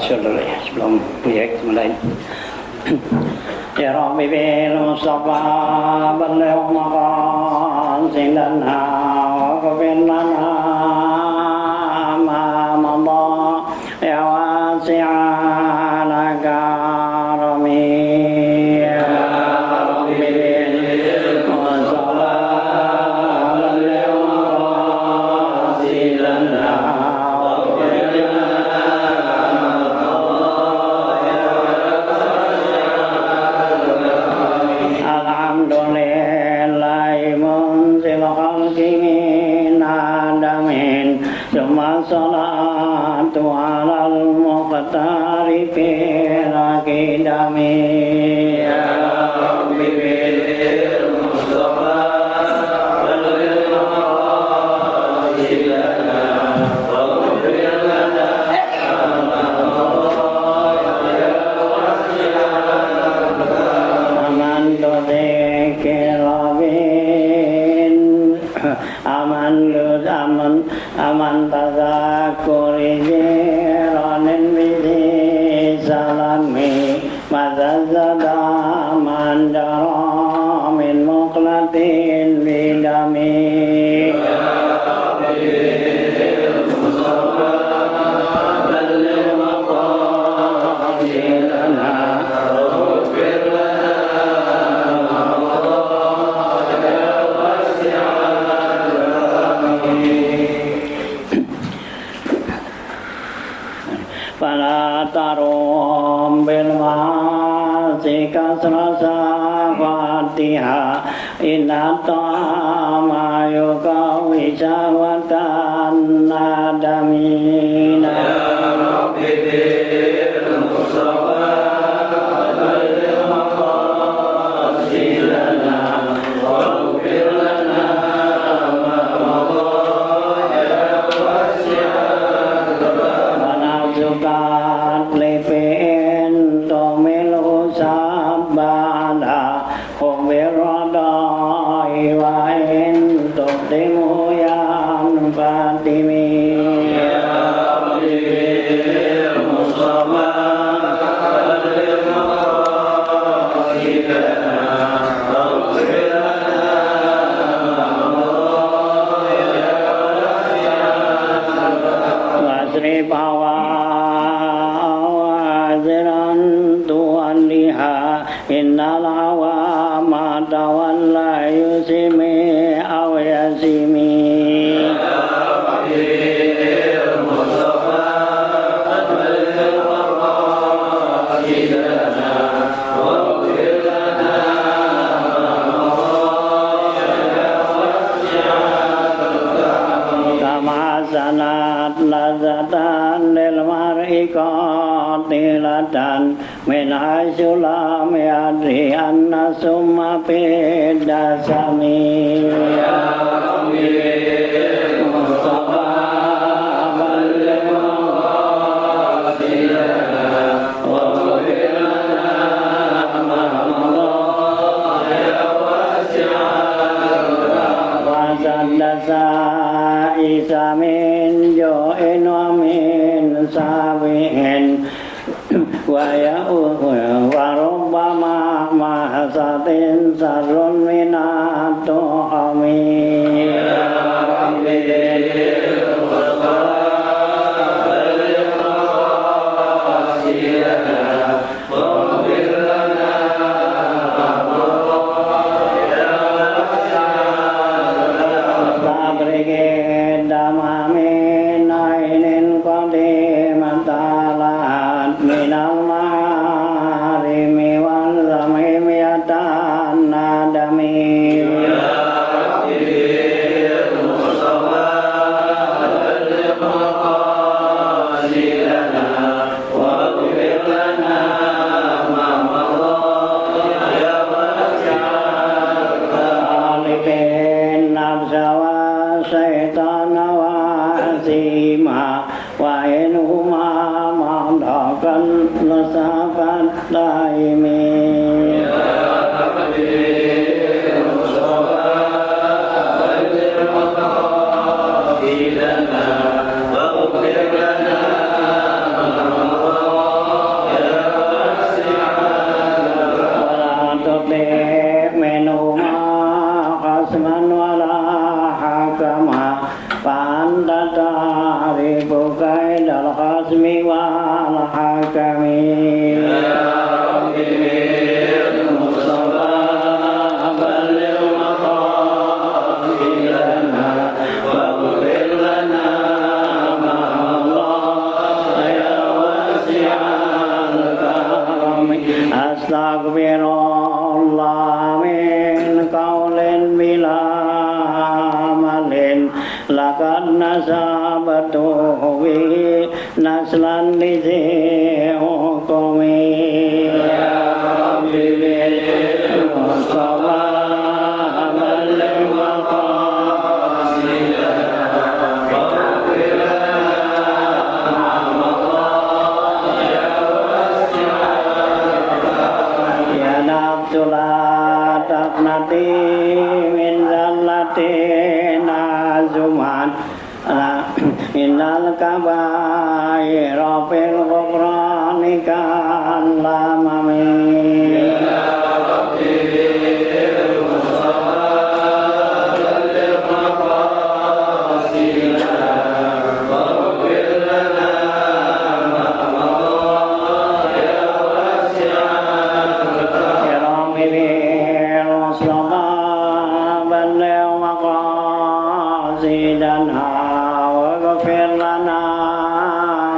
Saudara sebelum proyek mulai. Ya Rabbi bil Mustafa balligh maqasidana wa qbil lana ma madha ya wasi'al karami ya Rabbi bil Mustafa balligh maqasidana salatu alal muqtari fi rakidami ya Rabbi bil Mustafa balligh maqasidana wa qbil lana aman tudzikir bin aman tazakuri jiranin bizi salami mazazada mandara min muqlatin bidami Mustafa balligh maqasidana waghfir Fala tarum bil masika serasa fatiha inna ta'ama yukawi syahwatan nadamina ya Rabbi bil Mustafa balligh maqasidana waghfir lana ma madha ya wasi'al sukat lipin tomilu sabada humiradai wa intuk timu yang fatimi ya Rabbi Mustafa balligh maqasidana waghfir lana wasri pawa innal awama tawalla yusimi aw yasimi ya Rabbi Mustafa balligh maqasidana waghfir lana kama sanat lazatan lil mar'i qatilatan min hasyulam yadri anna summa bidasami ya Rabbi Mustafa balligh maqasidana waghfir lana ma madha ya wasi'al wasaddasa isa min jo'in wa min sabihin wa rubbama mahasatin sarrun minatu amin ya Rabbi Mustafa balligh maqasidana waghfir lana ya wasi'al damamin ainin qadimatalat minal maharimi ma madhakan nasabat daimi Pandatari bukai dal khasmi wal hakami Mustafa balil maqasidana wa ghfir lana ma Allah ya wasi'al karami Astaghfirullah min qaulin bila Lakad nasabatuhu bihi naslan lizi hukumi Ya Rabbi bil Mustafa balil maqasidana wa ghfir lana ma Allah ya wasi'al karami Ya nafsu la taqnati min zallatina Zuman innal kabaira fil ghufrani kan lamami ya rabbi bil mustafa balil maqasidana wa ghfir lana ma Allah ya wasi'al karami ya rabbi bil mustafa balil maqasidana wa ghfir lana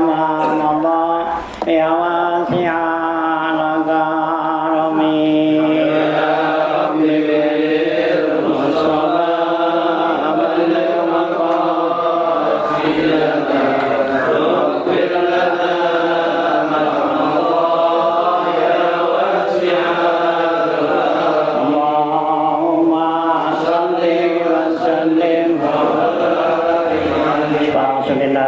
ma madha ya wasi'al karami ya rabbi bil mustafa balil maqasidana wa ghfir lana ma madha ya wasi'al karami Allahumma salli wa sallim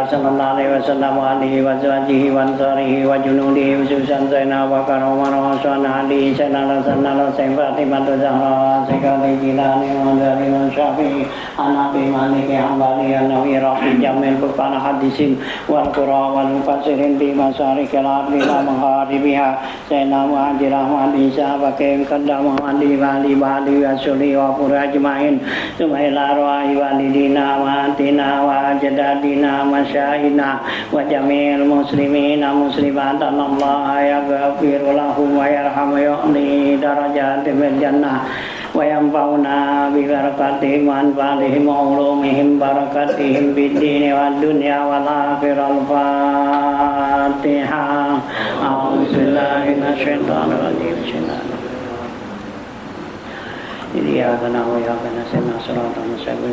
sallallahu alaihi wasallam wa alihi wa sahbihi wa ansarihi wa junudihi wa susan zaina wa karamana wa sana ali sana sana Fatimah Zahra sekali jilani wa dari wa syafi'i anabi maliki hambali anawi rafi jamil bukana hadisin wal qura wal mufassirin di masari kelar di mengharibiha sana muhajirah wa bisa pakai kadam wa di wali wali wa suli wa pura jemain sumaila rohi walidina wa tina wa jadadina masyayina wa jamil muslimina muslimat Allah yaghfir lahum wa yarhamu yu'li darajatim fil jannah wa yanfa'una bi barakatihim wa anfa'ihim wa ulumihim barakatihim bid dini wad dunya wal akhirah. Al-Fatihah. A'udzubillahi minasyaitonir rajim. Iyyaka na'budu wa iyyaka nasta'in shiratal mustaqim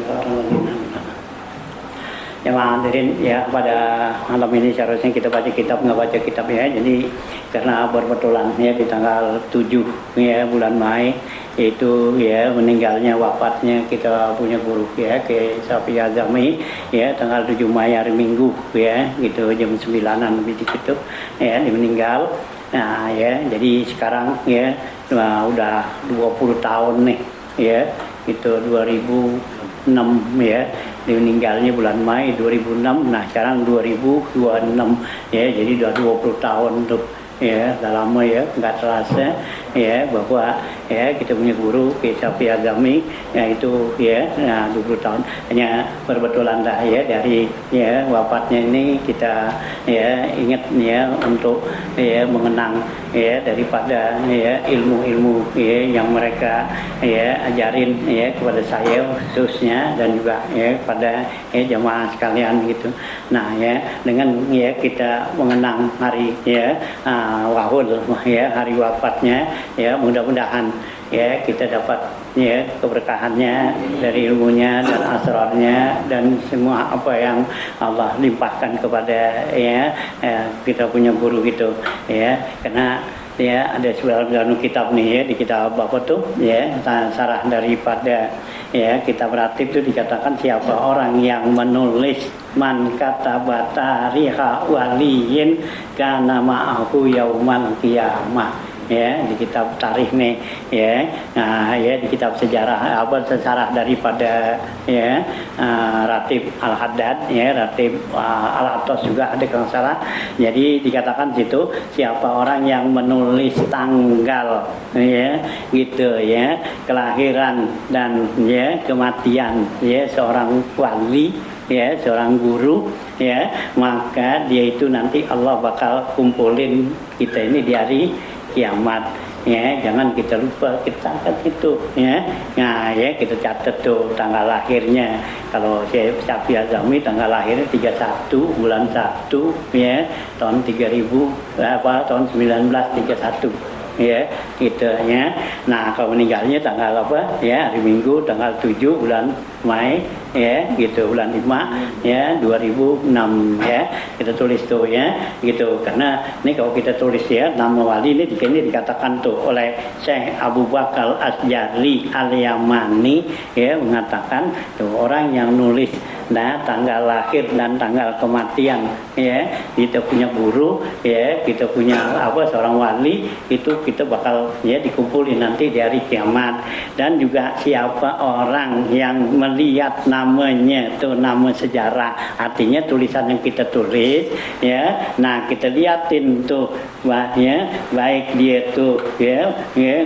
Jemaah hadirin ya, pada malam ini seharusnya kita baca kitab, nggak baca kitab ya. Jadi karena berbetulan ya di tanggal 7 ya bulan Mei itu ya meninggalnya wafatnya kita punya guru ya ke Safi Azami ya tanggal 7 Mei hari Minggu ya gitu jam 9-an lebih gitu ya meninggal. Nah ya jadi sekarang ya udah 20 tahun nih ya itu 2006 ya meninggalnya bulan Mei 2006. Nah sekarang 2026 ya jadi udah 20 tahun tuh ya, udah lama ya, nggak terasa ya bahwa ya kita punya guru Safi Azami ya itu ya 20 tahun hanya berbetulan dah ya dari ya wafatnya ini kita ya ingat ya untuk ya mengenang ya daripada ya ilmu-ilmu ya yang mereka ya ajarin ya kepada saya khususnya dan juga ya pada ya jamaah sekalian gitu. Nah ya dengan ya kita mengenang hari ya wahul ya hari wafatnya ya mudah-mudahan ya kita dapat ya keberkahannya dari ilmunya dan asrarnya dan semua apa yang Allah limpahkan kepada ya kita punya guru itu ya karena ya ada sebuah kitab nih ya di kitab apa tuh ya sarah daripada ya kitab ratib itu dikatakan siapa orang yang menulis man kataba tarikha waliyin kana ma'ahu yaumal qiyamah. Ya, di kitab tarikh nih ya. Nah, ya di kitab sejarah apa sejarah daripada ya Ratib Al-Haddad ya, Ratib Al-Atos juga ada kalau salah. Jadi dikatakan situ siapa orang yang menulis tanggal ya gitu ya, kelahiran dan ya kematian ya seorang wali ya, seorang guru ya, maka dia itu nanti Allah bakal kumpulin kita ini di hari kiamat ya. Jangan kita lupa, kita catat itu ya. Nah ya, kita catat tuh tanggal lahirnya. Kalau Syekh Syafi'i Azami tanggal lahirnya 31 bulan 1 ya tahun tahun 1931 ya gitu ya. Nah kalau meninggalnya tanggal apa ya, hari Minggu tanggal 7 bulan Mei ya gitu, bulan 5 ya 2006 ya, kita tulis tuh ya gitu. Karena ini kalau kita tulis ya nama wali ini dikatakan tuh oleh Syekh Abu Bakar Asjari Al-Yamani ya, mengatakan tuh orang yang nulis nah tanggal lahir dan tanggal kematian ya, kita punya guru ya, kita punya apa seorang wali, itu kita bakal ya dikumpulin nanti di hari kiamat. Dan juga siapa orang yang melihat namanya tuh nama sejarah, artinya tulisan yang kita tulis ya, nah kita liatin tuh ya, baik dia tuh ya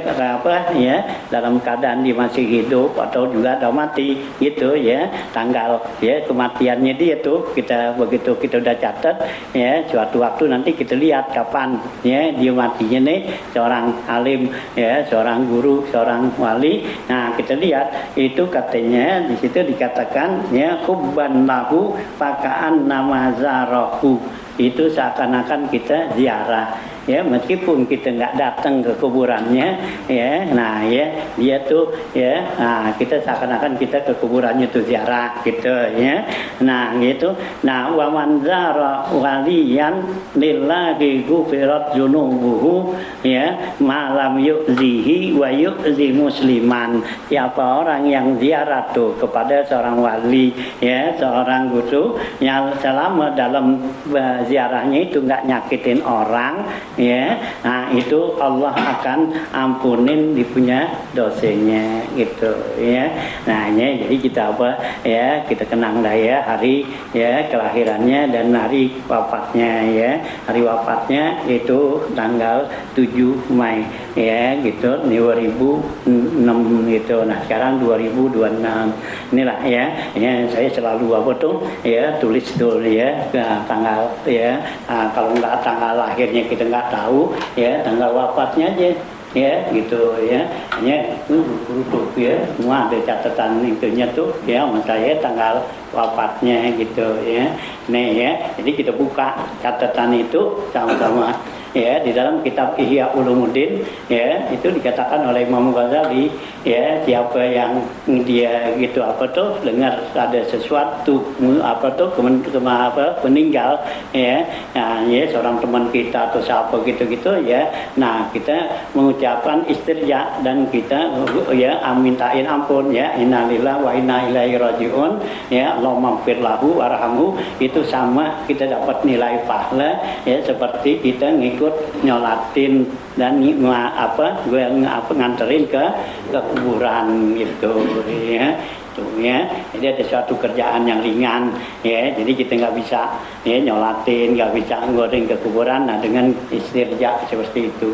apa ya dalam keadaan dia masih hidup atau juga udah mati gitu ya, tanggal ya kematiannya dia tuh kita begitu kita udah catat ya, suatu waktu nanti kita lihat kapan ya dia matinya nih, seorang alim ya, seorang guru, seorang wali. Nah kita lihat itu katanya di situ dikatakan ya hubban lahu fakaan namazarahu, itu seakan-akan kita ziarah ya, meskipun kita nggak datang ke kuburannya ya. Nah ya dia tuh ya, nah kita seakan-akan kita ke kuburannya tuh ziarah gitu ya. Nah gitu. Nah wa man zara waliyan lillahi ghufirat dzunubuhu ya malam yu'zihi wa yu'zi musliman. Siapa orang yang ziarah tuh kepada seorang wali ya, seorang guru yang selama dalam ziarahnya itu nggak nyakitin orang ya, nah itu Allah akan ampunin dia punya dosanya gitu ya. Nah ya, jadi kita apa ya, kita kenang dah ya hari ya kelahirannya dan hari wafatnya ya. Hari wafatnya itu tanggal 7 Mei ya gitu 2006 gitu. Nah sekarang 2026 inilah ya, ya saya selalu apa tuh ya tulis tuh ya tanggal ya. Nah, kalau nggak tanggal lahirnya kita nggak tahu ya, tanggal wafatnya aja ya gitu ya, hanya tutup ya, semua ada catatan itunya tuh ya, sama saya tanggal wafatnya gitu ya. Nih ya, jadi kita buka catatan itu sama-sama ya di dalam kitab Ihya Ulumuddin ya, itu dikatakan oleh Imam Ghazali ya, siapa yang dia gitu apa tuh dengar ada sesuatu apa tuh apa meninggal ya, nah ya seorang teman kita atau siapa gitu-gitu ya, nah kita mengucapkan istirja dan kita ya mintain ampun ya, innalillahi wa inna ilaihi rajiun ya, Allahumma ighfir lahu warhamhu, itu sama kita dapat nilai pahala ya, seperti kita ngikut nyolatin dan nganterin ke kuburan gitu ya. Ya, jadi ada suatu kerjaan yang ringan ya, jadi kita nggak bisa ya nyolatin, nggak bisa goreng ke kuburan. Nah dengan istirja seperti itu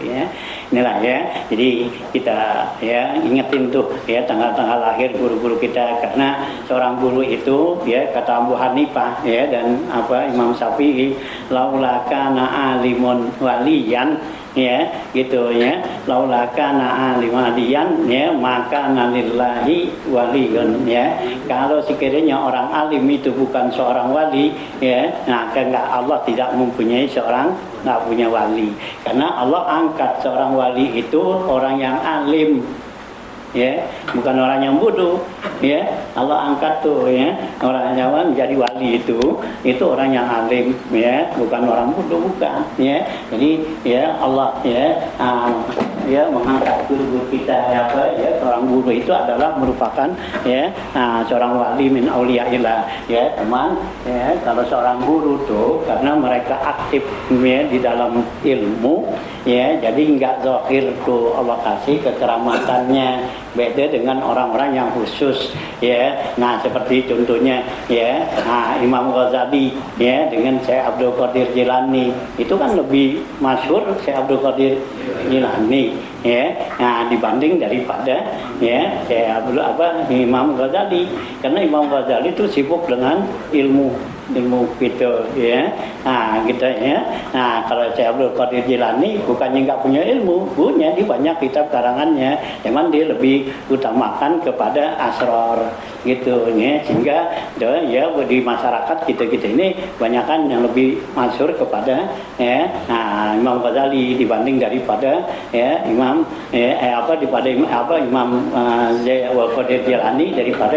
ya, inilah ya, jadi kita ya ingetin tuh ya tanggal-tanggal lahir guru-guru kita, karena seorang guru itu ya kata Abu Hanifah ya dan apa Imam Syafi'i, laula kana alimun waliyan ya gitu ya, laulaka na'alimadian ya maka nalillahi waliyun ya. Kalau sekiranya orang alim itu bukan seorang wali ya, nah enggak, Allah tidak mempunyai seorang, enggak punya wali, karena Allah angkat seorang wali itu orang yang alim ya, bukan orang yang bodoh ya. Allah angkat tuh ya orang yang menjadi wali itu orang yang alim ya, bukan orang bodoh, bukan ya. Jadi ya Allah ya ya mengangkat guru-guru kita ya apa ya, seorang guru itu adalah merupakan ya seorang wali min auliyaillah ya teman ya. Kalau seorang guru tuh karena mereka aktif ya di dalam ilmu ya, jadi nggak zahir tuh Allah kasih kekeramatannya, beda dengan orang-orang yang khusus ya. Nah seperti contohnya ya Imam Ghazali ya dengan Syekh Abdul Qadir Jilani, itu kan lebih masyhur Syekh Abdul Qadir Jilani ya, dibanding daripada ya Syekh Imam Ghazali, karena Imam Ghazali itu sibuk dengan ilmu gitu ya. Gitu ya. Kalau Syekh Abdul Qadir Jilani bukannya nggak punya ilmu, punya, dia banyak kitab karangannya, cuman dia lebih utamakan kepada asrar gitu ya, sehingga ya di masyarakat kita ini banyakkan yang lebih masyhur kepada ya Imam Ghazali dibanding daripada ya Imam Imam Qadir Jilani daripada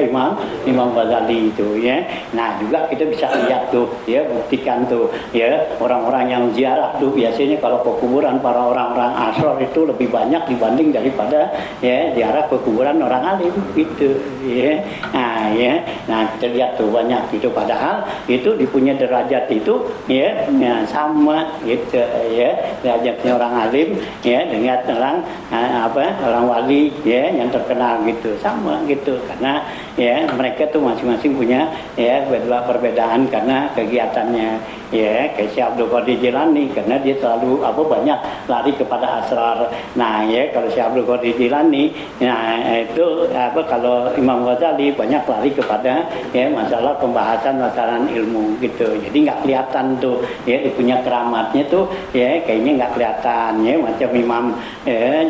Imam Ghazali itu ya. Nah juga kita bisa lihat tuh ya, buktikan tuh ya, orang-orang yang ziarah tuh biasanya kalau ke kuburan para orang-orang asrar itu lebih banyak dibanding daripada ya ziarah ke kuburan orang alim gitu ya. Nah kita lihat tuh banyak itu, padahal itu dipunya derajat itu ya, sama gitu ya, derajatnya orang alim ya dengan orang wali ya yang terkenal gitu, sama gitu, karena ya mereka tuh masing-masing punya ya perbedaan karena kegiatannya ya. Kayak Syekh Abdul Qadir Jilani karena dia selalu banyak lari kepada asrar. Nah ya kalau Syekh Abdul Qadir Jilani itu kalau Imam Ghazali banyak lari kepada ya masalah pembahasan ilmu gitu. Jadi nggak kelihatan tuh ya, dia punya keramatnya tuh ya, kayaknya nggak kelihatan ya, macam Imam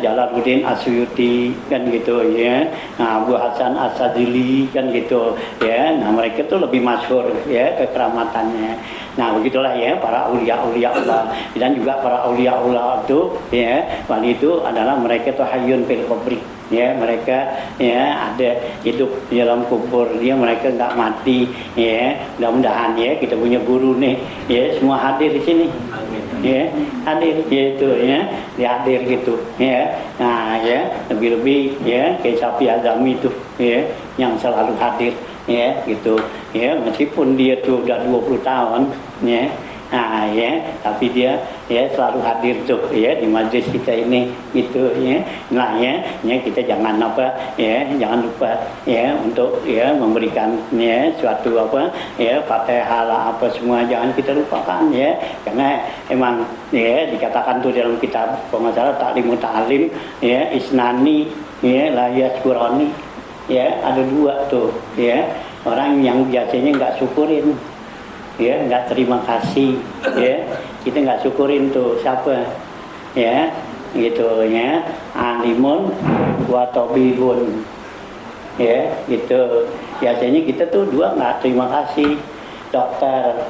Jalaluddin Asyuti kan gitu ya, Abu Hasan As-Sadzili kan gitu ya. Nah mereka tuh lebih masyhur ya kekeramatannya. Nah begitulah ya para aulia Allah, dan juga para aulia Allah itu ya, wali itu adalah mereka tuh hayyun fil qabri ya, mereka ya ada hidup di dalam kubur, dia mereka nggak mati ya. Mudah-mudahan ya kita punya guru nih ya semua hadir di sini ya, hadir gitu ya, dihadir gitu ya. Nah ya lebih-lebih ya kayak Syafi'i Azami itu ya yang selalu hadir ya gitu ya, meskipun dia tuh udah 20 tahun ya. Nah ya, tapi dia ya selalu hadir tuh ya di majelis kita ini gitu ya. Nah ya kita jangan jangan lupa ya untuk ya memberikan ya suatu Fatihah lah semua jangan kita lupakan ya, karena emang ya dikatakan tuh dalam kitab pengacara Ta'limut Ta'lim ya, isnani ya la yaskurani ya, ada dua tuh ya, orang yang biasanya nggak syukurin ya, nggak terima kasih ya, kita nggak syukurin tuh siapa ya gitu ya, alimun wa tabibun ya gitu. Biasanya kita tuh dua nggak terima kasih. Dokter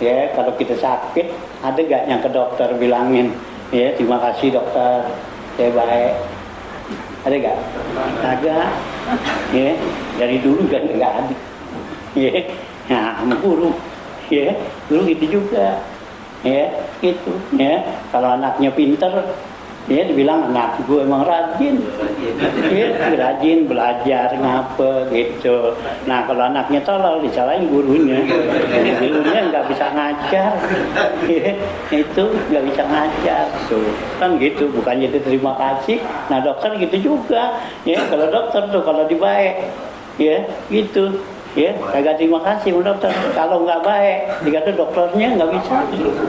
ya, kalau kita sakit ada gak yang ke dokter bilangin ya terima kasih dokter saya baik, ada gak? Agak ya, dari dulu kan nggak ada ya. Nah sama guru ya, dulu gitu juga ya, gitu ya. Kalau anaknya pinter ya dibilang anak gue emang rajin ya, rajin belajar ngapa gitu. Nah kalau anaknya tolol disalahin gurunya nggak bisa ngajar ya, itu nggak bisa ngajar tuh kan gitu, bukannya itu terima kasih. Nah dokter gitu juga ya, kalau dokter tuh kalau dibaik ya gitu ya, kagak terima kasih sama dokter. Kalau nggak baik dikata dokternya nggak bisa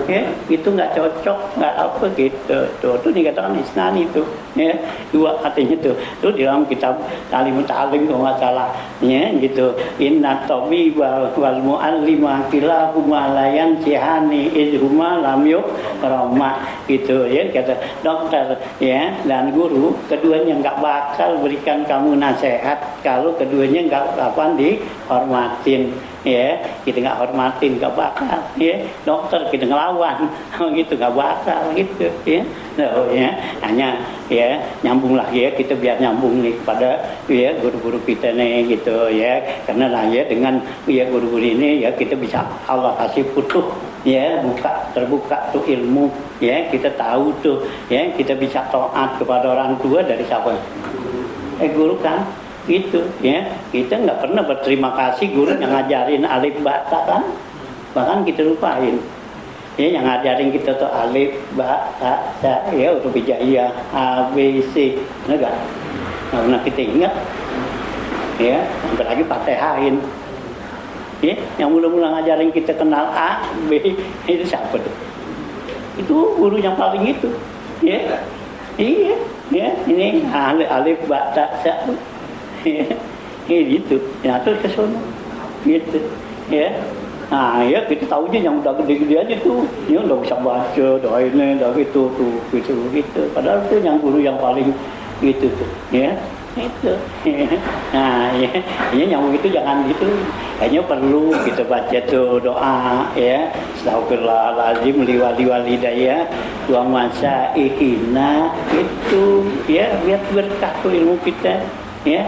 ya, itu nggak cocok, nggak apa gitu tuh dikatakan isnani itu ya, dua artinya tuh di dalam kitab Ta'limut Ta'lim kalau nggak salah ya gitu. Inna tabi wal mu'allima kilahuma layan sihani idhuma lam yukrama gitu ya, kata dokter ya dan guru keduanya nggak bakal berikan kamu nasihat kalau keduanya nggak hormatin ya, kita nggak hormatin nggak bakal ya. Dokter kita ngelawan gitu nggak bakal gitu ya. Nah, ya hanya ya nyambung lagi ya, kita biar nyambung nih pada ya guru-guru kita nih gitu ya, karena lah ya dengan ya guru-guru ini ya kita bisa Allah kasih putuh ya terbuka tuh ilmu, ya kita tahu tuh, ya kita bisa taat kepada orang tua dari siapa? Guru kan, itu ya kita nggak pernah berterima kasih guru yang ngajarin alif bata kan, bahkan kita lupain. Ya, yang ngajarin kita tuh alif, ba, ta, sa, ya untuk hijaiyah, A, B, C, enggak? Nggak pernah kita ingat, ya, sampai lagi Fatihain. Ya, yang mula-mula ngajarin kita kenal A, B, itu siapa tuh? Itu guru yang paling itu, ya, iya, ya, ini alif, ba, ta, sa, ya, gitu, ya terus ke sana, gitu, ya. Nah ya kita tahunya yang udah gede-gede aja tuh, ya udah bisa baca, doa ini, doa itu, tuh, gitu. Padahal tuh yang guru yang paling gitu tuh, ya itu. Nah ya, yang begitu jangan gitu. Kayaknya perlu kita baca tuh doa, ya. Astagfirullahaladzim liwali walidayya wa masyaikhina itu, ya biar berkah tuh ilmu kita, ya.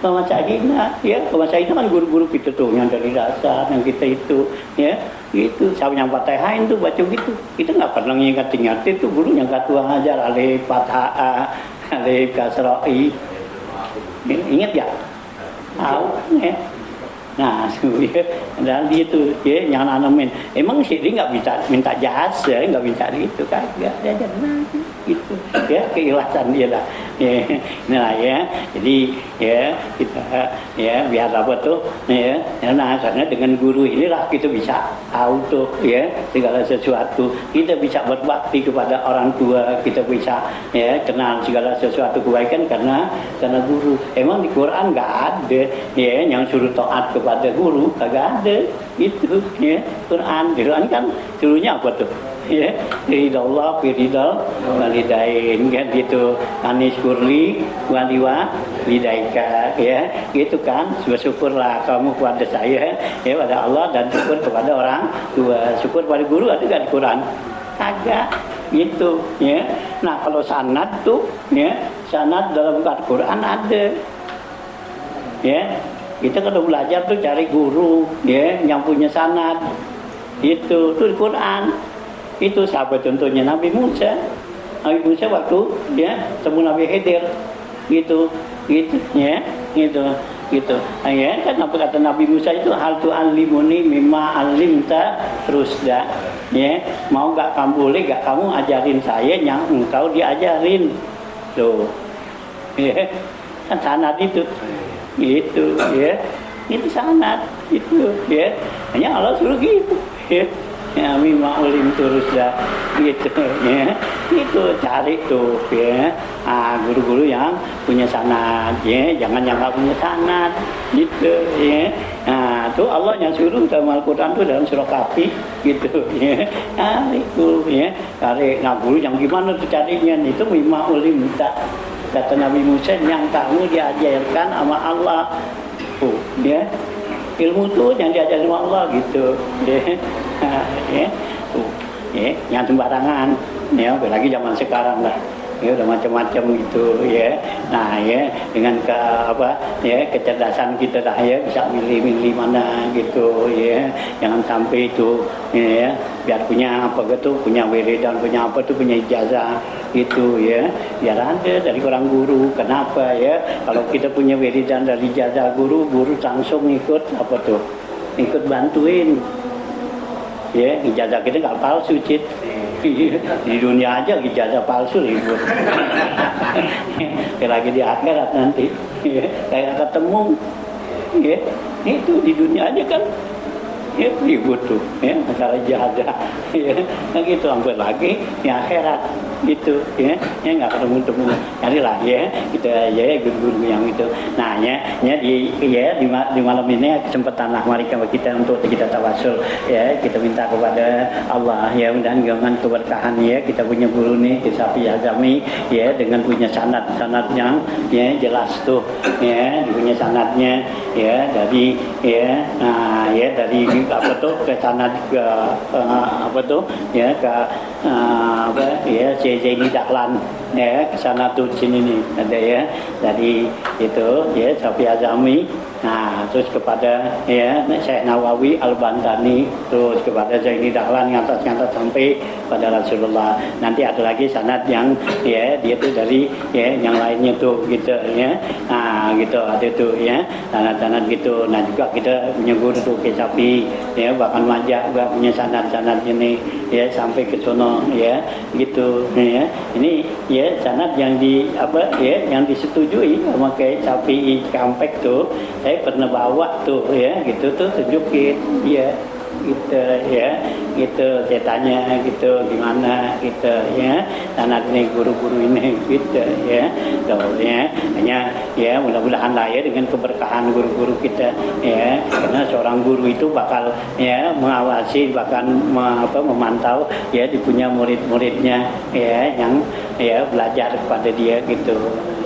Masyaikhina, ya masyaikhina kan guru-guru kita tuh yang dari dasar yang kita itu, ya itu sama yang Fatihain tuh baca gitu, kita nggak pernah ingat itu guru yang ketua ngajar alif fathah alif kasroi, ingat ya tahu ya. Nah, ya, dan dia tuh ya yang nanamin. Emang sih dia nggak bisa minta jasa, nggak minta itu kan, nggak ada gitu. Ya keikhlasan dia lah. Ya, nah ya, jadi ya kita ya biar apa tuh, ya, nah karena dengan guru inilah kita bisa tahu tuh ya segala sesuatu. Kita bisa berbakti kepada orang tua, kita bisa ya kenal segala sesuatu kebaikan karena guru. Emang di Quran nggak ada ya yang suruh taat kepada guru, kagak ada itu ya. Quran kan suruhnya apa tuh ya ridallah firidal walidain kan gitu, anis kurli waliwa lidaika ya gitu kan. Bersyukurlah kamu kepada saya ya, pada Allah, dan syukur kepada orang tua. Syukur pada guru ada nggak di Quran? Kagak gitu ya. Nah kalau sanad tuh ya, sanad dalam Al-Quran ada ya. Kita kalau belajar tuh cari guru ya yang punya sanad, itu tuh di Quran. Itu sahabat contohnya Nabi Musa waktu ya temu Nabi Khidir gitu ya gitu ya kan. Apa kata Nabi Musa itu, hal tu alimuni mimma alimta rusda, ya mau gak kamu, boleh gak kamu ajarin saya yang engkau diajarin tuh ya kan. Sanad itu gitu ya, itu sanad itu ya, hanya Allah suruh gitu ya. Ya mimma ulim terus ya gitu ya, itu cari tuh ya guru-guru yang punya sanad ya, jangan yang nggak punya sanad gitu ya. Nah tuh Allah yang suruh dalam Al-Quran tuh dalam surah Kahfi gitu ya, itu ya cari. Nah guru yang gimana tuh carinya, itu mimma ulim tak, kata Nabi Musa, yang kamu diajarkan sama Allah tuh ya, ilmu tuh yang diajarin sama Allah gitu ya. Ya, tuh, ya, yang sembarangan, ya, apalagi zaman sekarang lah, ya udah macam-macam gitu, ya. Nah, ya, dengan kecerdasan kita dah ya bisa milih mana gitu, ya. Jangan sampai itu, ya, biar punya apa gitu, punya wiridan, punya apa tuh, punya ijazah gitu, ya. Biar ada dari orang guru. Kenapa ya? Kalau kita punya wiridan dari ijazah guru langsung ikut apa tuh? Ikut bantuin. Ya, ijazah kita nggak palsu, Cid. Di dunia aja ijazah palsu ribut. Lagi di akhirat nanti, kayak ketemu, ya, itu di dunia aja kan, ya ribut tuh, ya masalah ijazah, ya, nah gitu. Sampai lagi di akhirat, gitu, ya nggak ketemu. Carilah ya, kita ya guru-guru yang itu. Nah, di malam ini kesempatan lah mari kita untuk kita tawasul ya, kita minta kepada Allah ya, dan dengan keberkahan ya kita punya guru nih Safi Azami ya, dengan punya sanad yang ya jelas tuh ya, punya sanadnya ya dari ya, nah ya dari apa tuh ke sanad ke apa tuh ya ke apa ya C Zaini Dahlan ya, ke sana tuh sini nih ada ya. Jadi itu ya Syafi'i Azami. Nah, terus kepada ya Syekh Nawawi Al-Bantani, terus kepada Zaini Dahlan ngantas sampai pada Rasulullah. Nanti ada lagi sanad yang ya dia tuh dari ya yang lainnya tuh gitu ya. Nah, gitu ada tuh ya sanad-sanad gitu. Nah, juga kita punya guru tuh ke Syafi'i ya, bahkan Majah juga punya sanad-sanad ini ya sampai ke sono ya gitu ya. Ini ya sanad yang di apa ya yang disetujui sama kayak Syafi'i Kampek tuh. Saya pernah bawa tuh ya gitu tuh tunjukin ya gitu ya gitu saya tanya gitu gimana gitu ya sanad nih guru-guru ini gitu ya ya hanya ya mudah-mudahan lah ya dengan keberkahan guru-guru kita ya, karena seorang guru itu bakal ya mengawasi bahkan memantau ya dipunya murid-muridnya ya yang ya belajar kepada dia gitu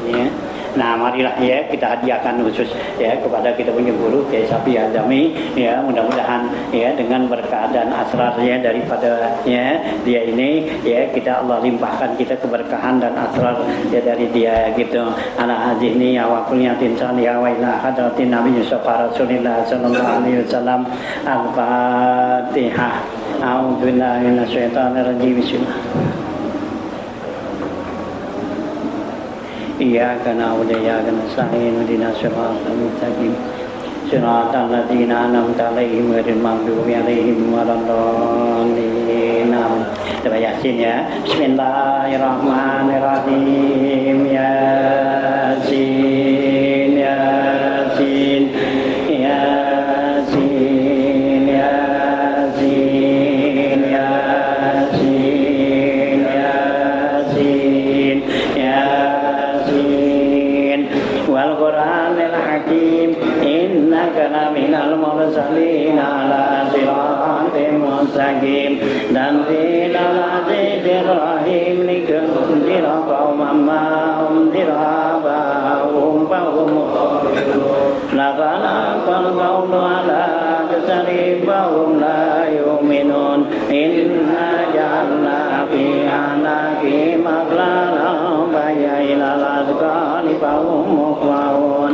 ya. Nah, marilah ya kita hadiahkan khusus ya kepada kita punya guru Kiai Syafi'i Azami ya, mudah-mudahan ya dengan berkah dan asrarnya daripada ya dia ini ya kita Allah limpahkan kita keberkahan dan asrar ya dari dia gitu. Ala hadhihi wa kulliyatin salihah wa ila hadratin Nabi Yusuf Rasulillah sallallahu alaihi wasallam. Al-Fatihah. A'udzubillahi minasyaitonir rajim. Bismillah. Iyyaka na'budu wa iyyaka nasta'in ihdinas siratal mustaqim siratal ladzina an'amta 'alaihim ghairil maghdubi 'alaihim waladdallin. Coba Yasin ya. Bismillahirrahmanirrahim. Yasin Yasin Yasin Yasin Yasin Yasin Yasin wal Qur'anil Hakim innaka laminal mursalin ala siratin mustaqim dan tilal azizir rahim likunzira qauman ma unzira ba'hum laqana qawlu ala kasari ba'hum la yu'minun inna ja'alna fi anaki maglana bayaila lazqani ba'hum muqwawun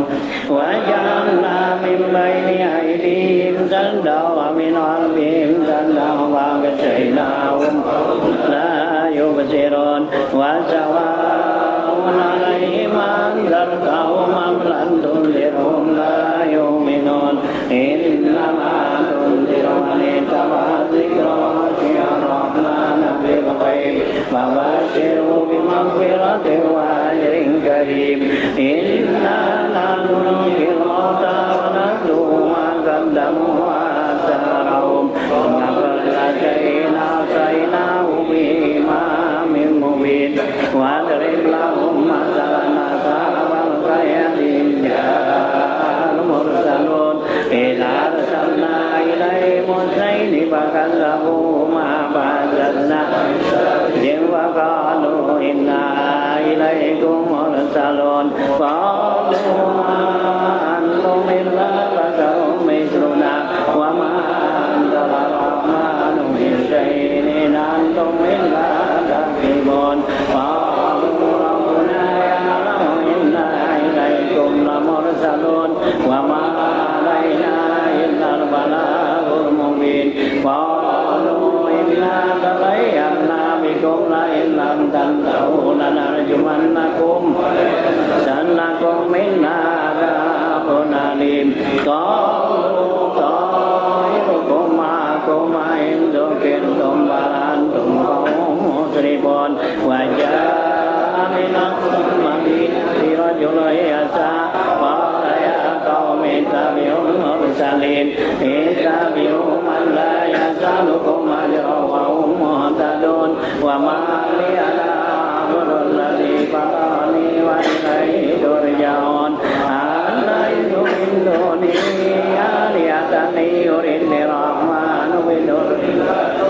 wa ja'alna min bayni aydihim zalda wa min albihim zalda wa gajaynahum la yubsirun wa sawa'un alaihim anzartahum am lam tunzirhum la yu'minun innama tunziru man ittaba'a dzikra ya rahman bil ghaib wa bashirhu bi maghfiratin wa ajrin karim inna nahnu nuhyil mauta wa naktubu ma qaddamu wa atharahum wa laqad atainahu bi imamin mubin wa adrib lahum masalan ashabal qaryati ja'al mursalun idza arsalna ilaihim mursalin fakazzabuhuma fa'azzazna wa qalu inna ilaikum mursalun qalu ma antum illa basharun mithluna wa ma anzala ar-rahmanu min shay'in in antum illa takzibun qalu rabbuna ya'lamu inna ilaikum lamursalun wa ma alaina illa al-balaghul mubin qalu inna taghayyarna bikum la illam tantahu lanarjumannakum sannakum minna adabun alim qalu ta'irukum ma'akum in dzukirtum bal antum qawmun musrifun wa ja'a minakum fi rajulin yas'a qala ya qaumi ittabi'ul mursalin ittabi'u man la yas'alukum ajran wa hum muhtadun wa ma li ala amrul ladzi fatani wa ilayhi turja'un alla yudilluni aliyatani yuridni rahmanu bidurri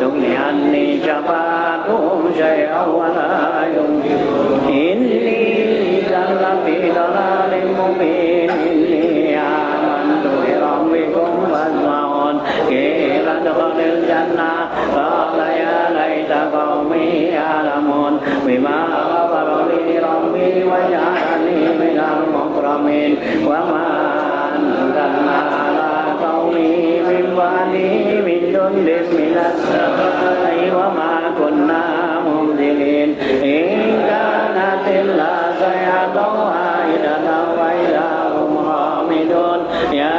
tugni anni syafa'atuhum syai'an wa la yunqidun inni lafi dhalalin mubin inni amantu bi rabbikum fasma'un qila adkhulil jannah qala ya laita qaumi ya'lamun bima ghafarali rabbi wa ja'alani minal mukramin wa ma anzalna ala qaumi min ba'di min jundin minas samai wa ma kunna munzilin in kanat illa sayhatan wahidatan wa idza hum hamidun ya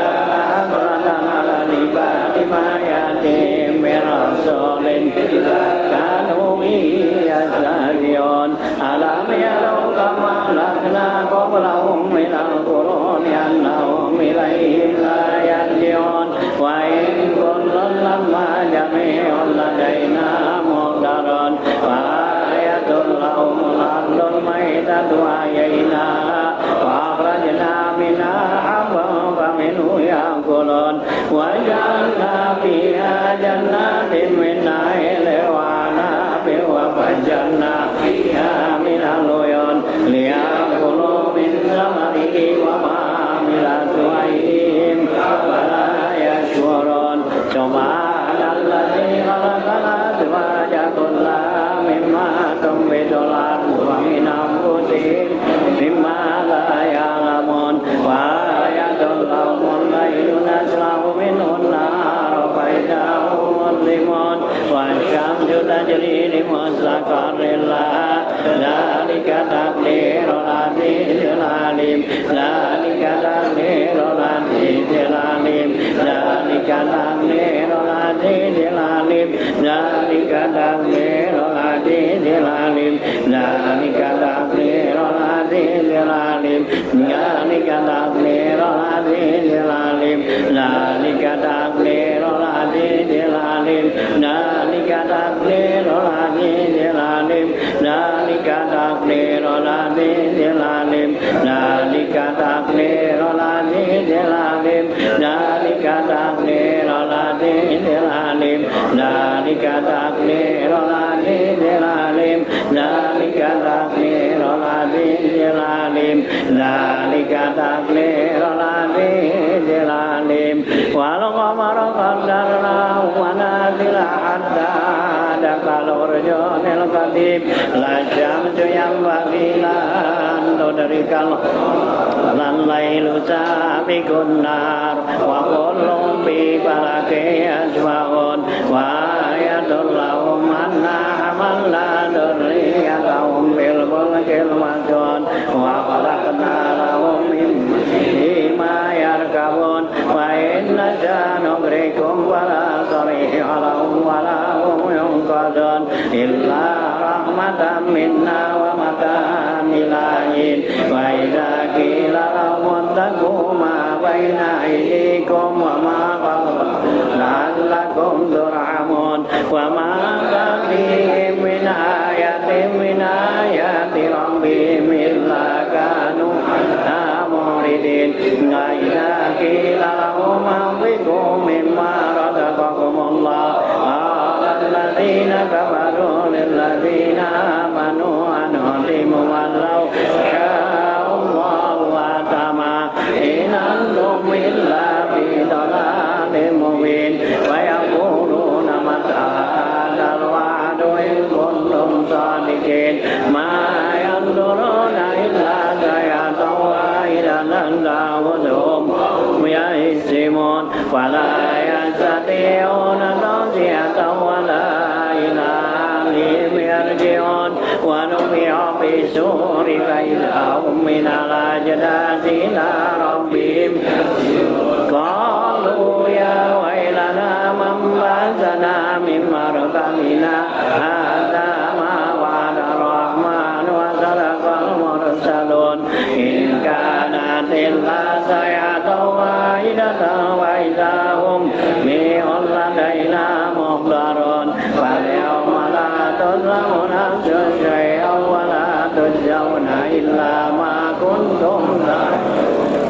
abratan ala libadi ma yatim min rasulin kanu yastahzi'un alam yarau kama ahlakna qablahum minal quruni annahum ilayhim la yarji'un wa in kullun lamma jami'un ladaina muhdarun wa ayatul lahumul ardul maitatu ahyaynaha wa akhrajna minha habban faminhu ya'kulun wa ja'alna fiha jannatin min nakhilin wa anabin wa fajjarna fiha minal uyun liya'kulu min thamarihi wa ma amilatu aydihim wa la yash'urun subhanalladzi khalaqal azwaja kullaha mimma tunbitul ardu wa min anfusihim mimma la ya'lamun wa ayatul lahumul laylu naslahu minhu an-nahar fa idza hum muzlimun wa asy-syamsu tajri li mustaqarrin laha dzalika taqdirul azizil alim dzalika taqdirul azizil alim dzalika taqdirul azizil alim dzalika taqdirul azizil alim dzalika taqdirul azizil alim dzalika taqdirul azizil alim dzalika taqdirul azizil alim dzalika taqdirul azizil alim dzalika taqdirul azizil alim dzalika taqdirul azizil alim dzalika taqdirul azizil alim dzalika taqdirul azizil alim dzalika taqdirul azizil alim dzalika taqdirul azizil alim wal qamara qaddarnahu manazila hatta dakal urjunil qadim la syamsu yanbaghi an tudrikal lailu sabiqun nar wa kullun bi falaki yasbahun wa ayatul lahum anna hamalna dzurriyyatahum bil fulkil mashhun wa khalaqna lahum min mithlihi yarkabun wa inna sanugrikum fala sariha lahum wa la hum yunqadun illa rahmatan minna wa mata'an ilahin wa idza qila lahum ittaqu ma baina aydikum wa ma khalaqakum la'allakum turhamun wa ma ta'tihim min ayatin min ayati rabbihim illa kanu muridin wa idza qila lahum anfiqu mimma razaqakumullah qala alladhina kafaru lilladhina amanu anutimu walau sya'allahu atama in antum illa fi dhalalin mubin wa yaquluna mata hadzal wa'du in kuntum sadiqin ma yanzuruna illa sayatan wahidatan ta'khudhuhum yahzimun wa la yastati'una tawsiyatan wa la ila ahlihim yarji'un wa nufi'a fi suri fa idza hum min al-ajdasi ila rabbihim qalu ya waylana man ba'athana min marqadina hadha ma wa'ada ar-rahman wa sadaqal mursalun in kanat illa sayhatan wahidatan wa idza hum min ladaina muhdarun fal yawma la tuzlamu nafsun shay'an wa la tujzauna illa ma kuntum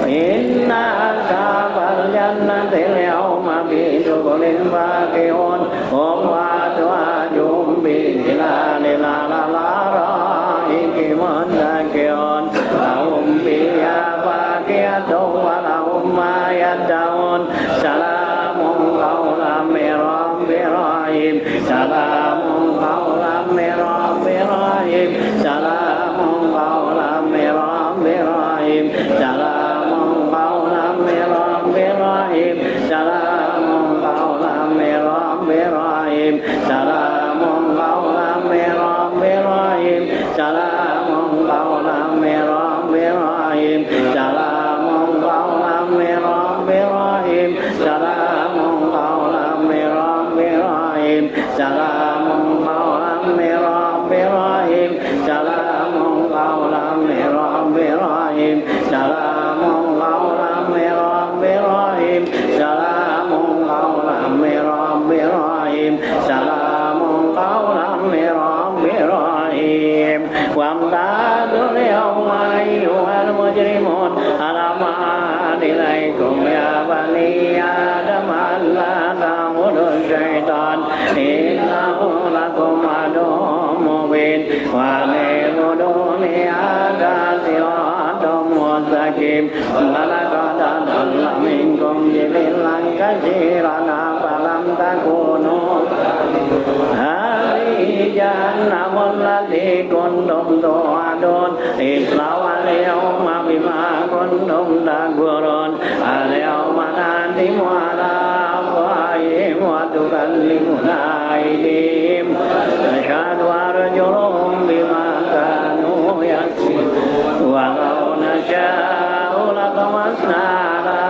inna ashabal jannati al-yawma fi shughlin faqihun hum wa azwajuhum bi dhilalin 'alal ara'iki muttaqi'un lahum fiha fakihatun wa lahum ma yad'un salamun qawlan min rabbir rahim salamun qawlan min rabbir rahim salamun qawlan min rabbir rahim, salamun qawlan min rabbir rahim, salamun qawlan min rabbir rahim, salamun qawlan min rabbir rahim. Wamtazul yawma ayyuhal mujrimun, alam ahad ilaikum ya bani Adam alla ta'budu syaitan innahu lakum aduwwun mubin wa la'buduni hadza siratun mustaqim wa laqad adalla minkum jibillan katsiran afalam takunu jahannamul lati kuntum tu'adun islawal yawma bima kuntum takfurun al yawma nantimu ala afwahihim wa tukallimuna aydihim ashhadu arjuluhum bima kanu yaksibun wa law nasha'u latamasna ala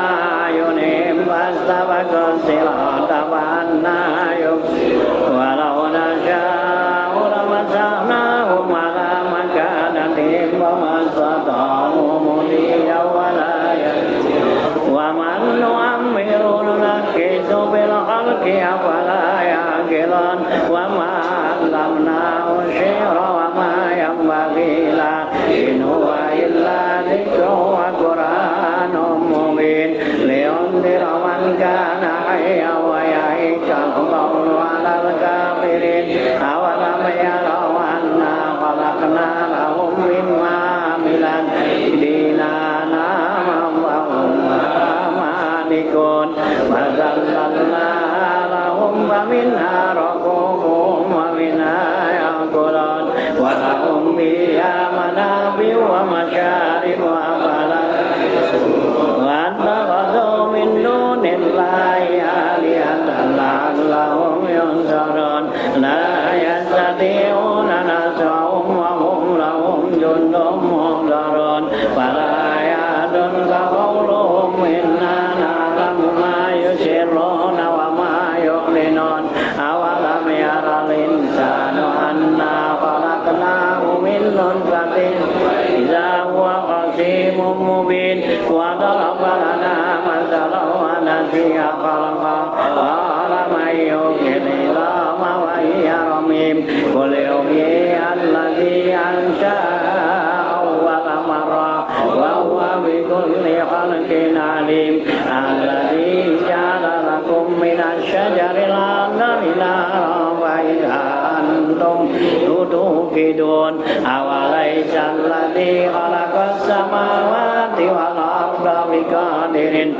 ayunihim fastabaqus sirata fa anna yubsirun wa law nasha'u lamasakhnahum ala makanatihim wa ma stata'u mudiya wa la yarji'un wa man nu'ammiru nunakkisu bil khalqi afala ya'qilun wa ma 'allamnahu shi'ra wa ma yanbaghi lahu in huwa illa dhikrun wa qur'anun mubin liyundhira man kana hayyan wa yahiqqal qawlu 'alal kafirin awalam yaraw anna khalaqna lahum mimma 'amilat aydina an'aman wa hum malikun wa zallalna lahum wa minha rakubuhum wa minha ya'kulun wa lahum fiha manabi'u wa masyaribu afalan wa attakhadhu min dunillahi alihatan la'allahum yunsarun la yastati'una nasrahum wa hum lahum jundun muhdarun fala ya'dun ka qawluhum inna na'lamu ma yusirruna wa ma yu'linun awalam yaral insanu anna khalaqnahu min nutfatin idza huwa khasimun mubin wa daraba lana mathalan wa nasiya khalqahu qala man yuhyil idama wa hiya ramim qul yuhyiha alladhi ansha'aha awwala marra wa huwa bikulli khalqin alim alladhi ja'ala lakum minasy syajaril akhdari naran wa idha antum tuqidun awalaysa alladhi khalaqas samawati wal arda biqadirin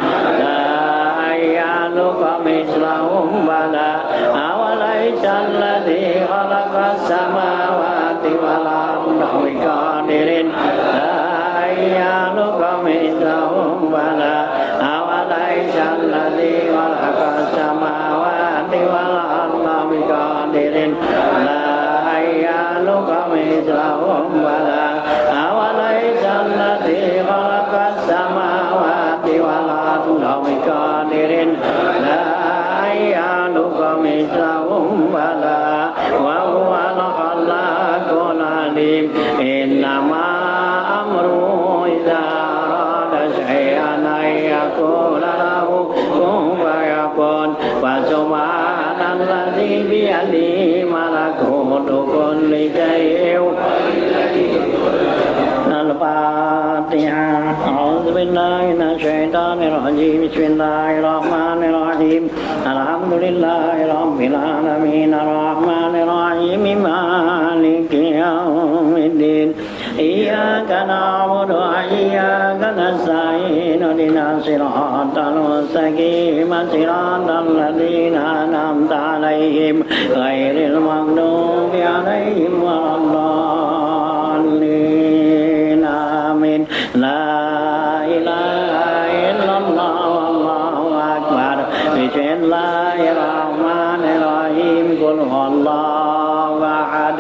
la yakhluqu mithlahum bala awalaysa alladhi khalaqas samawati wal arda biqadirin la yakhluqu mithlahum bala awalaysa alladhi khalaqas samawati wal arda biqadirin la yakhluqu mithlahum bala awalaysa alladhi khalaqas samawati wal arda biqadirin la yakhluqu mithlahum bala wa huwal khallaqul alim innama amruhu idza arada shay'an an yaqula lahu kun fayakun wa subhanalladzi biyadihi malakutu kulli shay'in Al-Fatihah. A'udzu billahi minasyaitonir rajim. Bismillahirrahmanirrahim. Alhamdulillahi rabbil alamin. Arrahmanir rahim. Maliki yaumiddin. Iyyaka na'budu wa iyyaka nasta'in. Ihdinas siratal mustaqim. Siratal ladzina an'amta 'alaihim ghairil maghdubi 'alaihim waladdallin. Amin. La ilaha illallah wallahu akbar. Bismillahirrahmanirrahim. Qul huwallahu ahad.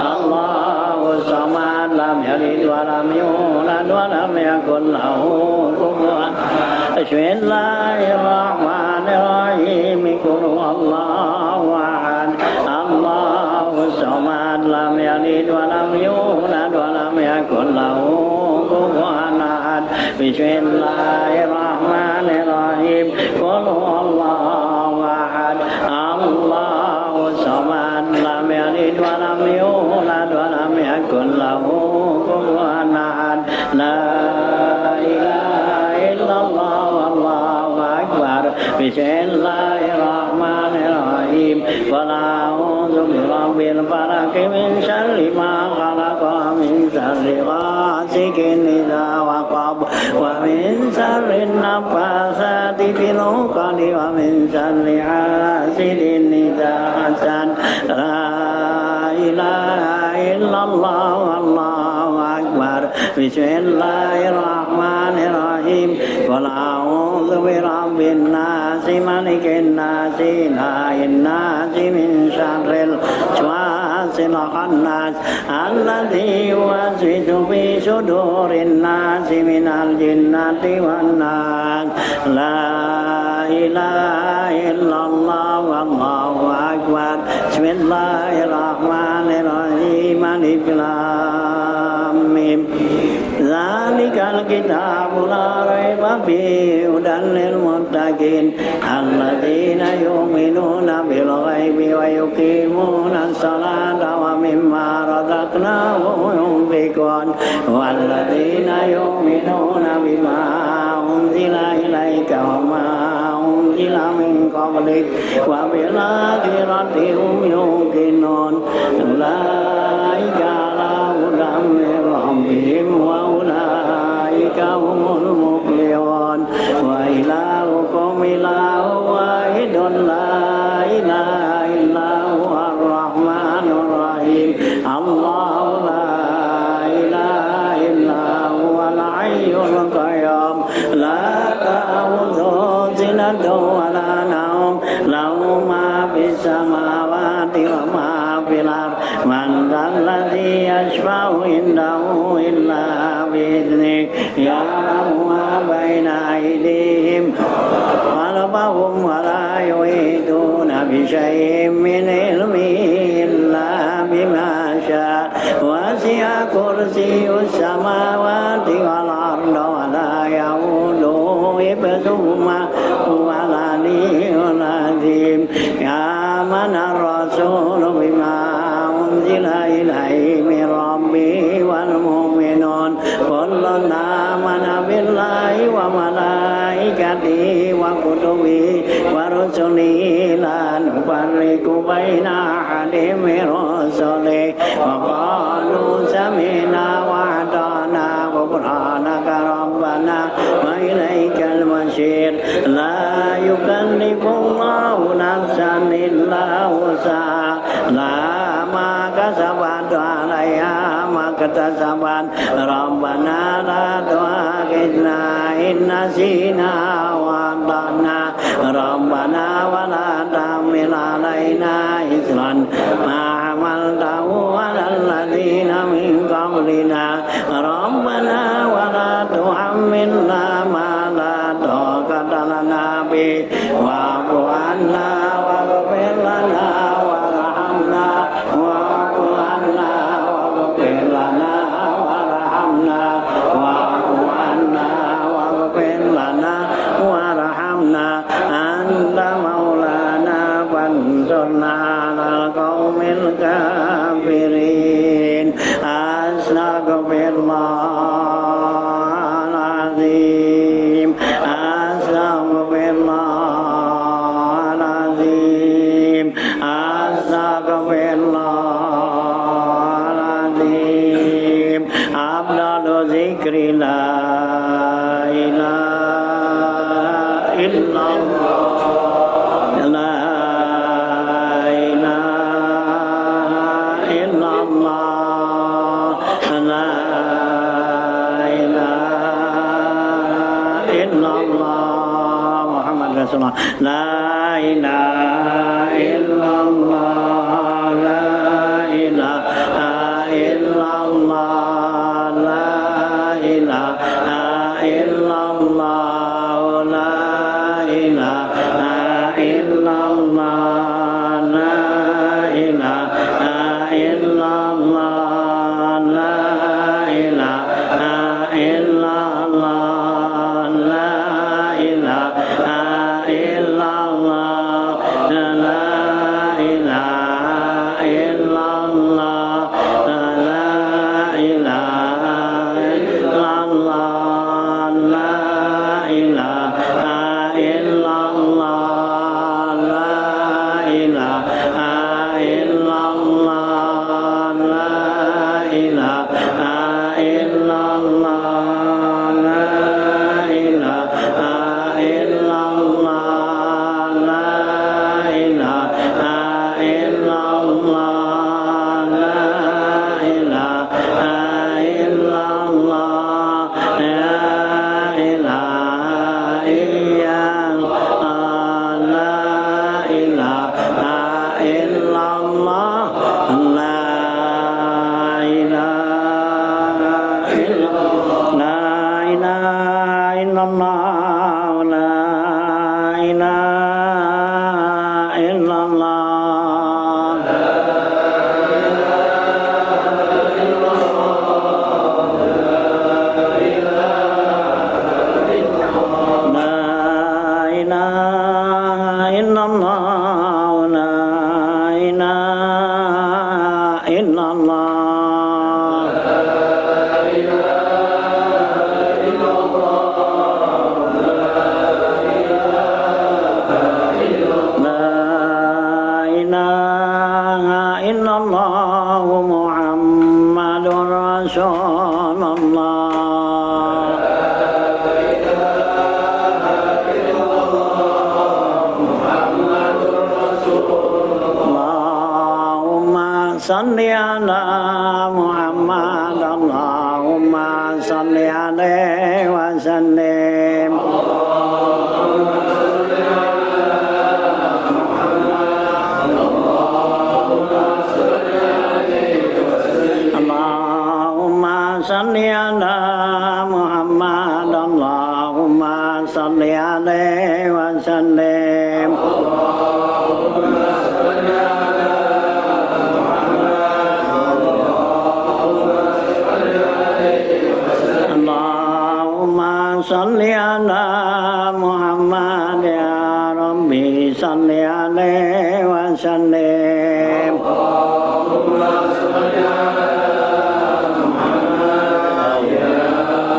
Allahu samad. Lam yalid wa lam yulad wa lam yakul lahu kufuwan ahad. Bismillahirrahmanirrahim. Qul huwallahu ahad. Allahu samad lam yalid wa lam yulad wa lam yakul lahu kufuwan ahad. Bismillahirrahmanirrahim. Qul huwallahu ahad. Allahu samad lam yalid wa lam yulad wa lam yakul lahu kufuwan ahad. La ilaha illallah wallahu akbar. Bismillahirrahmanirrahim. Qul a'udzu birabbil falaq min syarri ma khalaq wa min syarri ghasiqin idza waqab wa min syarri nafatsati fil 'uqad wa min syarri hasidin idza hasad. La ilaha illallah wallahu akbar. Bismillahirrahmanirrahim. Qul a'udzu birabbin nas malikin nas ilahin nas min syarril waswasil khannas alladzi yuwaswisu fi sudurin nas minal jinnati wan nas. La ilaha illallah wallahu akbar. Bismillahirrahmanirrahim. Alif lam mim. Zalikal kitabu la raiba fihi hudan lil muttaqin alladzina yu'minuna bil ghaibi wa yuqimuna as-salata wa mimma razaqnahum yunfiqun walladzina yu'minuna bima unzila ilaika wa ma unzila min qablik wa bil akhirati hum yuqinun. Ulaika ala hudan min rabbihim wa ulaika humul muflihun. Wa ilahukum ilahun wahidun la ilaha illa huwar rahmanur rahim. Allahu la ilaha illa huwal hayyul qayyum la ta'khudhuhu sinatun wa la nawm lahu ma fis samawati wa ma fil ardi man dzalladzi yashfa'u indahu illa bi'idhnihi ya'lamu ma baina aydihim wa khalfahum wa la yuhituna bi syai'in min ilmihi illa bima syaa. Wasi'a kursiyyus samawati wal arda wa la ya'uduhu hifdhuhuma huwal 'aliyyul 'azim. Amana ar-rasulu bima unzila ilaihi min rabbihi wal mu'minun kullun amana billahi wa malaikatihi wa kutubihi wa rusulihi la nufarriqu baina ahadin min rusulihi wa qalu sami'na wa ata'na ghufranaka rabbana wa ilaikal masir. La yukallifullahu nafsan illa wus'aha laha ma kasabat wa 'alaiha ma iktasabat. Rabbana la tu'akhidhna in nasina wa akhtana. Rabbana wa la tahmil 'alaina isran ma hamaltahu 'alal ladzina min qablina. Rabbana wa la tuhammilna ma la taqata lana bihi wa'fu 'anna waghfir lana warhamna wa'fu 'anna waghfir lana warhamna wa'fu 'anna waghfir lana warhamna anta maulana fansurna 'alal qaumil kafirin. Astaghfirullahaladzim. Astaghfirullahaladzim. Astaghfirullahaladzim. Afdalu dzikri la ilaha illallah. La ilaha illallah. La ilaha illallah. Muhammad Rasulullah. La ilaha illallah. La ilaha illallah. La ilaha illallah. La ilaha illallah. La ilaha Salli ala Muhammad Allahumma salli alaihi wa sallim Allahumma salli ala Muhammad Allahumma salli alaihi wa sallim Salli ala Muhammad ya Rabbi salli alaihi wa sallim Allahumma salli ala Muhammad ya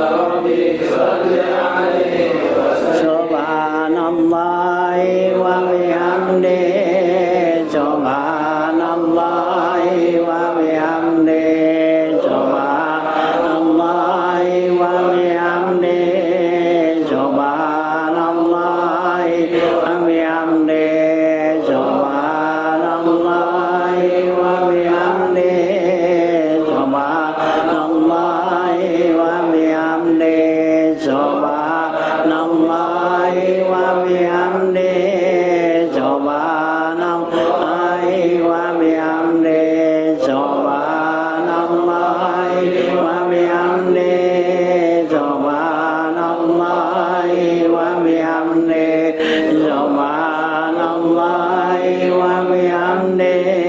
Rabbi salli alaihi wa sallim Subhanallahi wa bihamdihi Subhanallahi wa bihamdihi Subhanallahi wa bihamdihi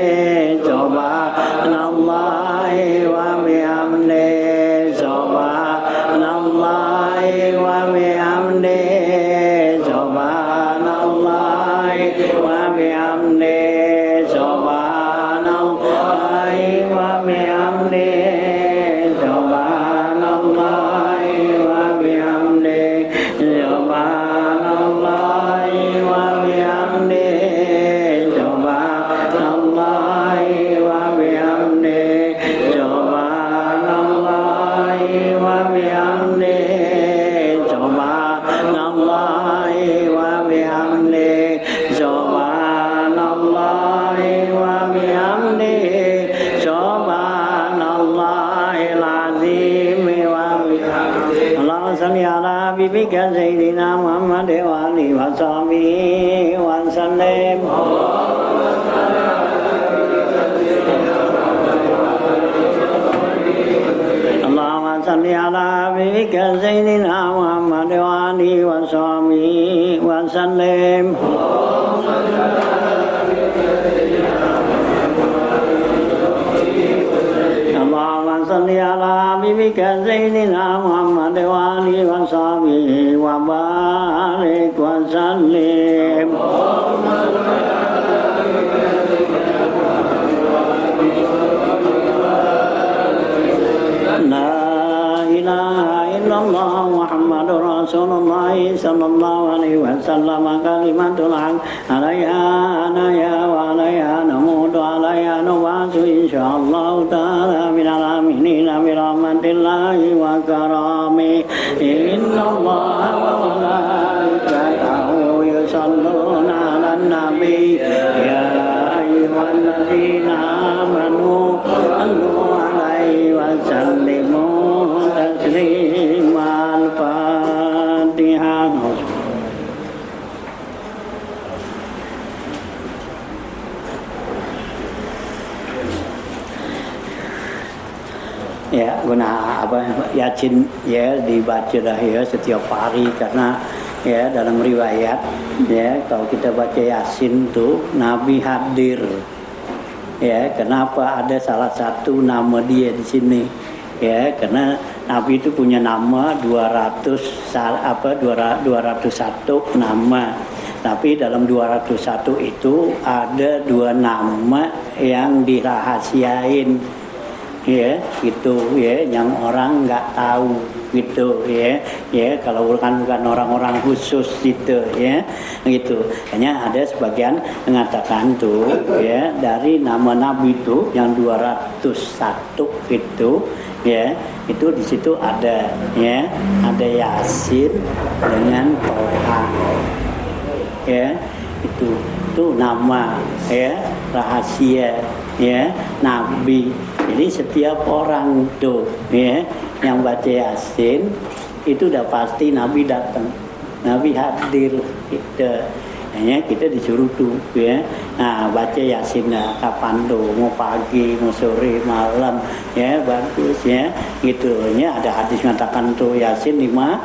Bika Sayyidina Muhammad wa alihi wa sahbihi wa sallim Allahumma salli ala bika Sayyidina Muhammad wa alihi wa sahbihi wa sallim Allahumma salli ala bika Sayyidina Muhammad wa alihi wa sahbihi wa barik wa sallim La ilaha illallah Muhammadur Rasulullah sallallahu alaihi wasallam kalimatul haq alaiha anaya wa alaiha namutu alaiha nubasu insyaallah ta'ala minal aminina birahmatillahi wa karami innallaha wa malaikatahu yusalluna ala nabi ya ayyuhalladzina amanu sallu alaihi wa sallimu tasliman Al-Fatihah. Ya, guna apa Yasin ya dibaca dah ya setiap hari karena ya dalam riwayat ya kalau kita baca Yasin tuh Nabi hadir. Ya, kenapa ada salah satu nama dia di sini? Ya, karena Nabi itu punya nama 201 nama. Tapi dalam 201 itu ada 2 nama yang dirahasiain. ya gitu ya, yang orang nggak tahu gitu ya, kalau bukan orang-orang khusus gitu ya, gitu. Hanya ada sebagian mengatakan tuh ya, dari nama Nabi itu yang 201 itu ya, itu di situ ada ya, ada Yasin dengan Toha ya, itu nama ya, rahasia ya, Nabi. Jadi setiap orang tuh ya yang baca Yasin itu udah pasti Nabi datang, Nabi hadir gitu. Hanya kita disuruh tuh ya, nah baca Yasin kapan tuh, mau pagi, mau sore, malam ya, bagus ya gitu. Ya ada hadis mengatakan tuh Yasin 5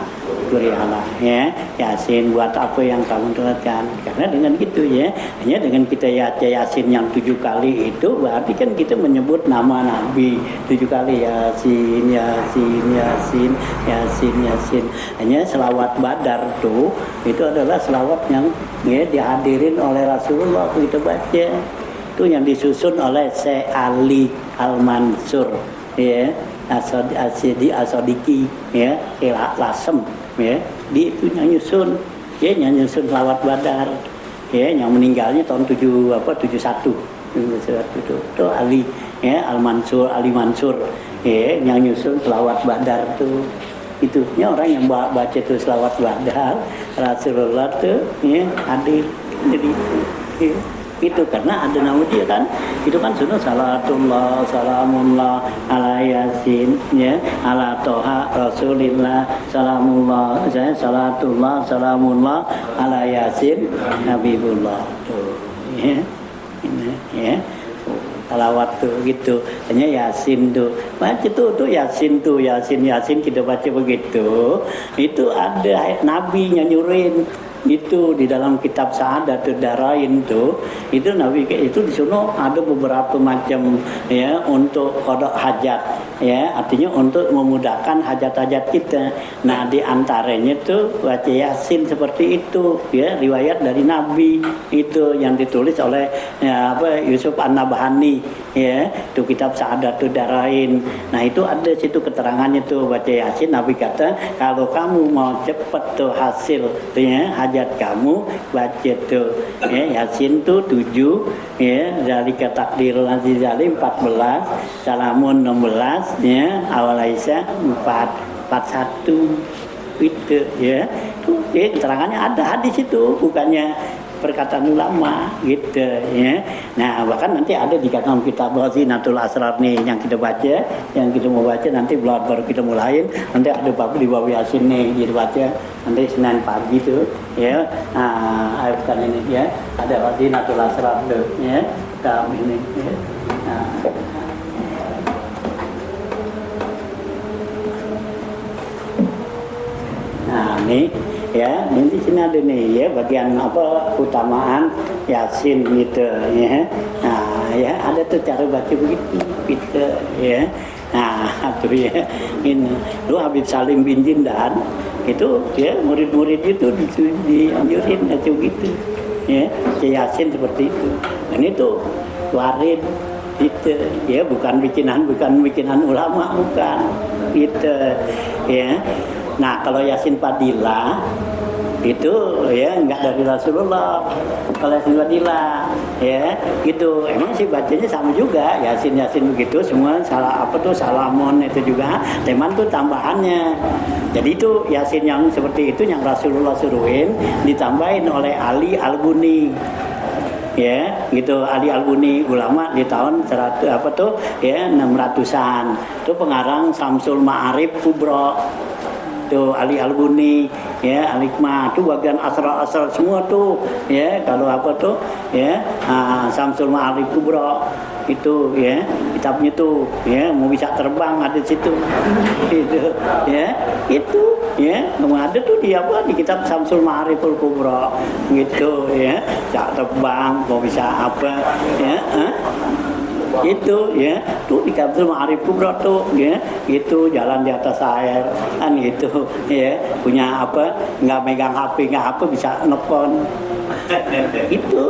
kurialah ya, Yasin buat apa yang kamu dengarkan. Karena dengan gitu ya, hanya dengan kita baca Yasin yang 7 kali itu berarti kan kita menyebut nama Nabi 7 kali, Yasin, Yasin, Yasin, Yasin, Yasin. Hanya selawat Badar tuh itu adalah selawat yang ya dihadirin oleh Rasulullah waktu kita baca. Itu yang disusun oleh Syekh Ali Al-Mansur ya, Asodiki ya, Lasem ya, di itu nyusun ya, nyusun selawat Badar ya, yang meninggalnya tahun 71 itu Ali ya, Ali Mansur ya, yang nyusun selawat Badar tuh. Itu ya, orang yang baca tuh selawat Badar Rasulullah tuh ya hadir. Jadi ya, itu karena ada nama dia kan, itu kan sunnah salatullah salamullah ala Yasin ya, ala Toha Rasulillah salamullah, saya salatullah salamullah ala Yasin Habibullah tuh ya, ini ya salawat tuh gitu. Hanya Yasin tuh baca tuh Yasin tuh, Yasin kita baca begitu. Itu ada Nabi nyuruhin itu di dalam kitab Sa'adatul Darain tuh, itu Nabi itu di sana ada beberapa macam ya untuk qada hajat ya, artinya untuk memudahkan hajat-hajat kita. Nah di antaranya tuh baca Yasin seperti itu ya, riwayat dari Nabi itu yang ditulis oleh ya, Yusuf An-Nabhani ya, itu kitab Sa'adatul Darain. Nah itu ada situ keterangannya tuh baca Yasin. Nabi kata kalau kamu mau cepat tuh hasil ya hajat kamu baca tuh ya Yasin tuh 7 ya, zalika takdirul aziz zalim 14, salamun 16 ya, awal Aisyah 41 itu ya. Tuh ya, keterangannya ada hadis itu, bukannya perkataan ulama gitu ya. Nah bahkan nanti ada di dalam kitab Zinatul Asrar nih yang kita baca, yang kita mau baca nanti baru kita mulai. Nanti ada bab di bab Yasin nih kita baca nanti Senin pagi tuh ya. Nah bukan ini ya, ada Zinatul Asrar tuh ya, kita ini ya. Nah ini ya, nanti sini ada nih ya bagian apa utamaan Yasin gitu ya. Nah ya ada tuh cara baca begitu gitu ya. Nah tuh ya, ini lu Habib Salim bin Jindan itu ya, murid-murid itu dianjurin baca gitu ya, Yasin seperti itu. Dan itu warid gitu ya, bukan bikinan ulama, bukan gitu ya. Nah kalau Yasin Fadilah itu ya enggak dari Rasulullah. Kalau Yasin Fadilah ya gitu, emang sih bacanya sama juga Yasin begitu semua, salah apa tuh Salamon itu juga, teman tuh tambahannya. Jadi itu Yasin yang seperti itu yang Rasulullah suruhin ditambahin oleh Ali Al-Buni ya gitu. Ali Al-Buni ulama di tahun 100 apa tuh ya 600-an itu pengarang Samsul Ma'arif Kubra tuh, Ali Al-Buni ya, Al-Hikmah tuh bagian asal semua tuh ya, kalau apa tuh ya Samsul Ma'arif Kubra itu ya, kitabnya tuh ya, mau bisa terbang ada situ gitu ya, itu ya ada tuh di apa, di kitab Samsul Ma'ariful Kubra gitu ya, bisa terbang mau bisa apa ya itu ya, tuh di Samsul Ma'arif Kubra tuh ya, itu jalan di atas air kan gitu ya, punya apa nggak megang HP nggak apa bisa nelfon itu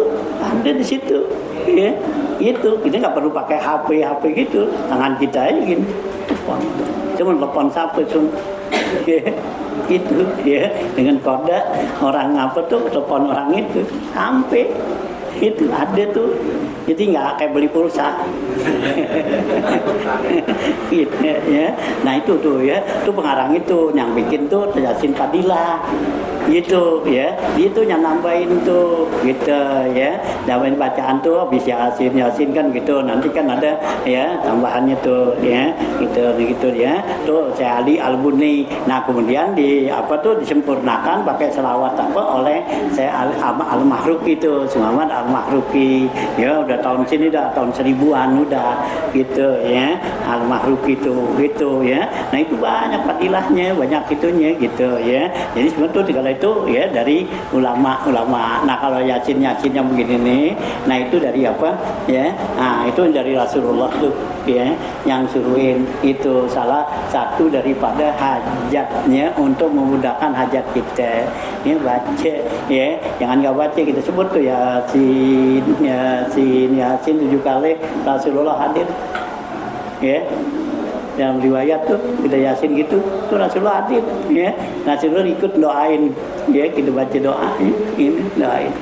ada di situ Ya, itu kita nggak perlu pakai HP gitu, tangan kita aja gini, telepon, cuma telepon siapa ya, gitu ya, dengan kode orang apa tuh telepon orang itu sampai itu ada tuh, jadi nggak kayak beli pulsa. Gitu ya. Nah itu tuh ya, itu pengarang itu yang bikin tuh Yasin Fadilah gitu ya, dia tuh yang nambahin tuh gitu ya, nambahin bacaan tuh habis Yasin kan gitu, nanti kan ada ya tambahannya tuh ya gitu ya, tuh saya Ali Al-Buni. Nah kemudian di apa tuh disempurnakan pakai selawat apa oleh saya Al-Mahruqi itu, Muhammad Al-Mahruqi ya, udah tahun sini udah tahun 1000-an udah gitu ya, Al-Mahruqi itu gitu ya. Nah itu banyak fadilahnya, banyak itunya gitu ya. Jadi sebetulnya kalau itu ya dari ulama. Nah kalau Yasin yang begini nih, nah itu dari apa ya? Nah itu dari Rasulullah tuh ya, yang suruhin itu salah satu daripada hajatnya untuk memudahkan hajat kita. Ya baca ya, jangan nggak baca, kita sebut tuh Yasin 7 kali Rasulullah hadir ya. Dalam riwayat tuh kita Yasin gitu tuh Rasulullah hadir ya, Rasulullah ikut doain ya, kita baca doa ini doain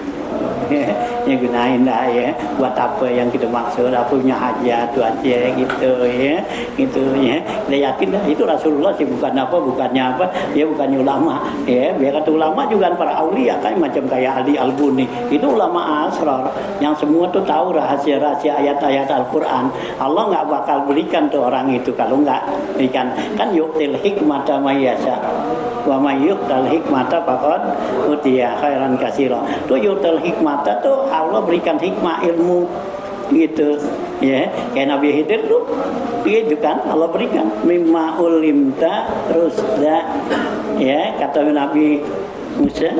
ya, gunain dah ya buat apa yang kita maksud, apa punya hajat tuh aja gitu ya, kita yakin dah itu Rasulullah sih, bukannya apa ya, bukannya ulama ya, biar kata ulama juga para aulia kan macam kayak Ali Al-Buni itu ulama asrar yang semua tuh tahu rahasia-rahasia ayat-ayat Al-Quran. Allah nggak bakal berikan tuh orang itu kalau nggak berikan, kan yu'til hikmata mayyasha wa may yu'tal hikmata faqad utiya khairan katsira. Tuh yu'til hikmata tuh Allah berikan hikmah ilmu gitu ya, kayak Nabi Khidir tuh gitu kan, Allah berikan mimma ulimta rusda ya, kata Nabi Musa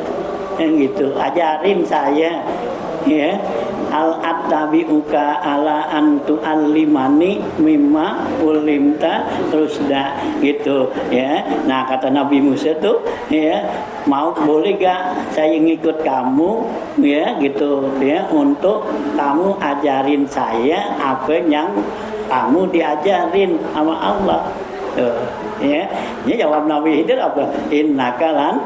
yang gitu, ajarin saya ya, al-attabi'uka ala antu al-limani mimma ulimta rusda gitu ya. Nah kata Nabi Musa tuh ya, boleh gak saya ngikut kamu ya gitu ya, untuk kamu ajarin saya apa yang kamu diajarin sama Allah tuh ya. Ini jawab Nabi Khidir apa? Innaka lan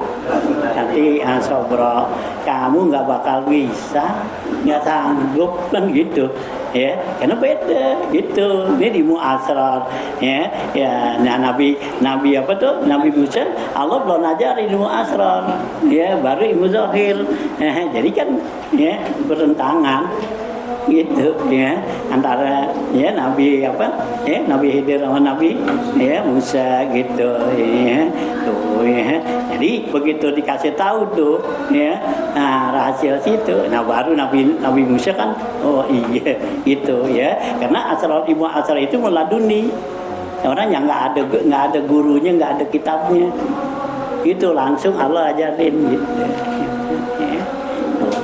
nanti asobro, kamu nggak bakal bisa, nggak sanggup kan gitu ya, karena beda gitu. Ini di mu'asrar ya. Nah Nabi apa tuh, Nabi Musa Allah belum ajarin di mu'asrar ya, baru ilmu zahir jadi kan ya bertentangan gitu ya, antara ya Nabi Nabi Khidir sama Nabi ya Musa gitu ya tuh ya. Jadi begitu dikasih tahu tuh ya, nah rahasia situ, nah baru Nabi Musa kan oh iya gitu ya, karena ilmu asrar itu meladuni orang yang nggak ada gurunya, nggak ada kitabnya, itu langsung Allah ajarin gitu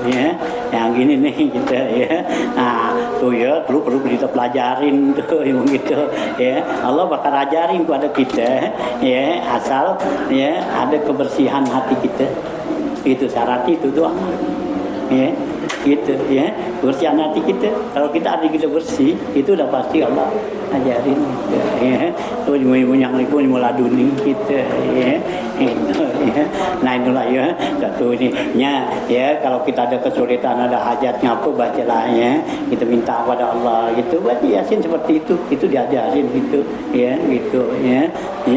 ya, yang gini nih gitu ya. Nah tuh ya perlu kita pelajarin tuh ilmu gitu ya, Allah bakal ajarin kepada kita ya, asal ya ada kebersihan hati kita, itu syarat itu doang ya gitu ya, kebersihan hati kita. Kalau kita bersih itu udah pasti Allah ajarin gitu ya, tuh yang ribu meladuni gitu ya. Nah itulah ya, satu ini ya, kalau kita ada kesulitan, ada hajatnya apa, bacalah ya, kita minta kepada Allah gitu, baca Yasin seperti itu diajarin gitu ya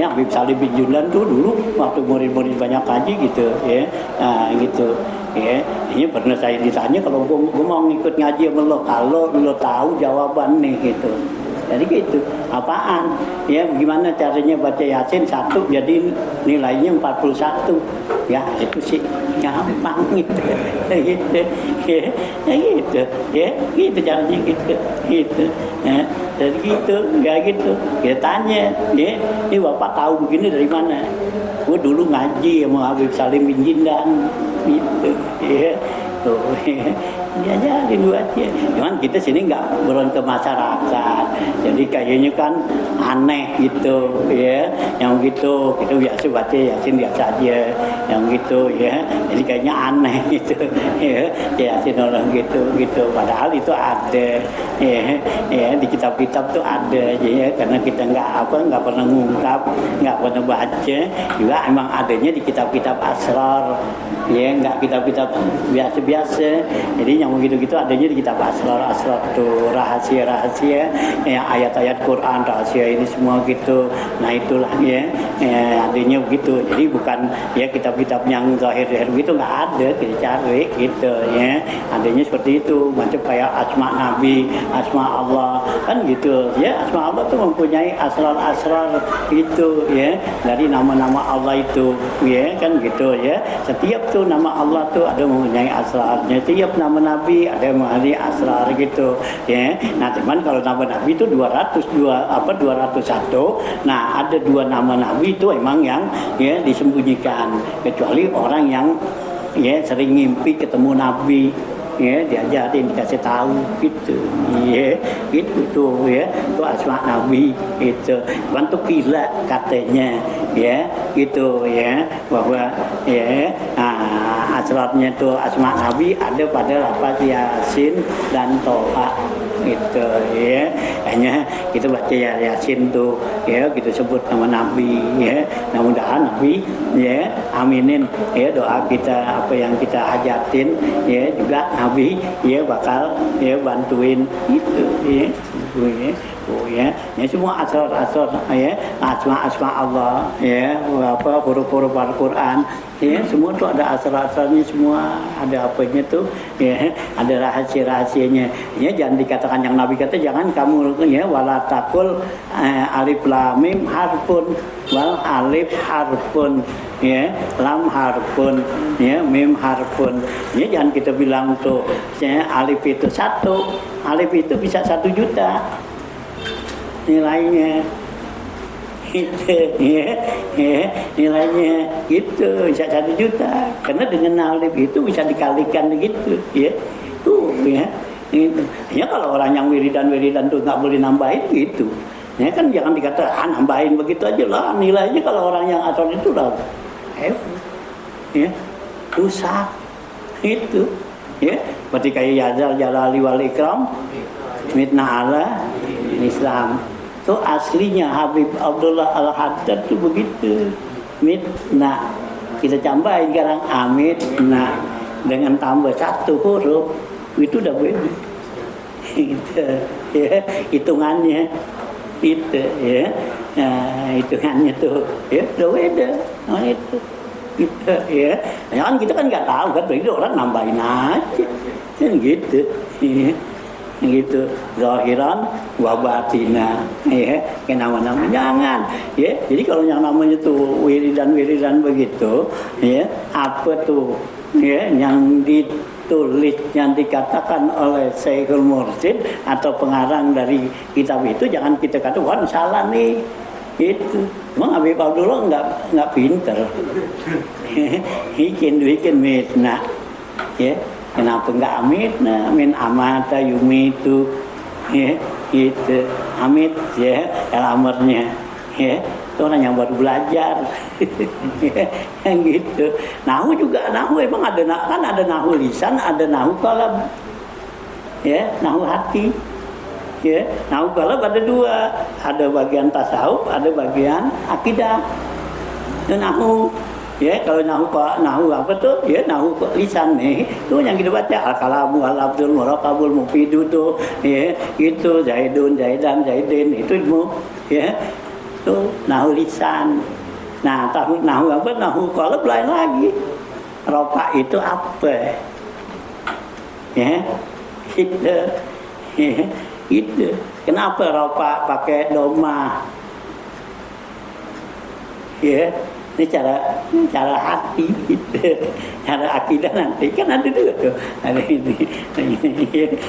Habib Salim bin Jundan tuh dulu waktu murid-murid banyak kaji gitu ya, nah gitu ya. Ini pernah saya ditanya, kalau gue mau ngikut ngaji sama lo, kalau lo tahu jawaban nih gitu. Jadi gitu, apaan? Ya, gimana caranya baca Yasin 1 jadi nilainya 41? Ya, itu sih gampang gitu. Gitu. Ya, gitu caranya gitu. Ya, jadi gitu, enggak gitu. Ya tanya, ya, ini Bapak tahu begini dari mana? Gue dulu ngaji sama Habib Salim bin Jindan gitu. Ya. Tuh, diajarin dua aja. Cuman kita sini nggak belum ke masyarakat, jadi kayaknya kan aneh gitu ya. Yang gitu kita biasa baca Yasin biasa aja, yang gitu ya. Jadi kayaknya aneh gitu ya, Yasin orang gitu. Padahal itu ada ya di kitab-kitab tuh ada ya, karena kita nggak pernah ngungkap, nggak pernah baca, juga emang adanya di kitab-kitab asrar ya, nggak kitab-kitab biasa-biasa. Jadi yang begitu-gitu adanya di kitab asrar tuh, rahasia-rahasia ya, ayat-ayat Quran rahasia ini semua gitu. Nah itulah ya, adanya begitu. Jadi bukan ya kitab-kitab yang zahir gitu, nggak ada, kita cari gitu ya. Adanya seperti itu, macam kayak asma Nabi, asma Allah kan gitu ya. Asma Allah tuh mempunyai asrar-asrar gitu ya, dari nama-nama Allah itu ya kan gitu ya. Setiap tuh nama Allah tuh ada mempunyai asrarnya, setiap nama Nabi ada mempunyai asrar gitu ya. Nah teman, kalau nama Nabi itu 201. Nah ada 2 nama Nabi itu emang yang ya disembunyikan, kecuali orang yang ya sering ngimpi ketemu Nabi ya, diajarin, dikasih tahu gitu ya, gitu tuh ya, itu asma Nabi itu. Cuman tuh gila katanya ya, gitu ya, bahwa ya asrarnya tuh asma Nabi ada pada lafaz Yasin dan Toha gitu ya. Hanya kita baca ya Yasin tuh ya, gitu sebut nama Nabi ya. Mudah-mudahan Nabi ya aminin ya doa kita, apa yang kita hajatin ya, juga Nabi ya bakal ya bantuin itu ya. Ya semua asar-asar ya, asma Allah ya, apa huruf-huruf Al-Qur'an ya, semua tuh ada asar-asarnya, semua ada apanya tuh ya, ada rahasia-rahasianya ya. Jangan dikatakan yang Nabi kata, jangan kamu ya, wala taqul alif lam mim harfun, wal alif harfun ya, lam harfun ya, mim harfun ya. Jangan kita bilang tuh ya, alif itu 1, alif itu bisa 1 juta nilainya gitu ya, nilainya gitu bisa 1 juta, karena dengan alif itu bisa dikalikan gitu ya tuh ya. Itu ya, kalau orang yang wiridan tuh nggak boleh nambahin gitu ya kan. Jangan dikata nambahin begitu aja lah nilainya. Kalau orang yang asal itu lah ya rusak itu ya. Seperti kayak Yazal Jalali wal Ikram mitna ala Islam tuh, aslinya Habib Abdullah Al-Haddad tuh begitu, mitna kita tambahin sekarang amitna dengan tambah 1 huruf itu udah beda gitu ya, hitungannya itu ya. Nah, hitungannya tuh ya udah beda. Nah itu gitu ya. Jangan kita kan nggak tahu kan, berarti orang nambahin aja kan gitu ya. Gitu, zahiran wa batina ya, kayak nama-nama jangan ya. Jadi kalau yang namanya tuh wiridan begitu ya, apa tuh ya yang ditulis, yang dikatakan oleh Syekhul Mursyid atau pengarang dari kitab itu, jangan kita kata wah salah nih itu. Emang Habib Abdullah nggak pinter bikin mitna ya. Kenapa nggak amit? Nah, min amata yumitu ya, gitu amit ya, alamarnya ya. Itu orang yang baru belajar yang gitu. Nahu juga, nahu emang ada, kan ada nahu lisan, ada nahu kalam ya, nahu hati ya. Nahu kalam ada 2, ada bagian tasawuf, ada bagian akidah. Itu nahu ya. Kalau nahu apa tuh ya, nahu lisan nih tuh yang kita baca al-kalamu al-abdul murakabul mufidu tuh ya, itu zaidun zaidan zaidin itu ilmu ya, tuh nahu lisan. Nah nahu apa, nahu qalb lain lagi. Ropa itu apa ya, itu ya, itu kenapa ropa pakai doma ya. Ini cara hati gitu. Cara akidah nanti kan ada juga tuh, ada ini.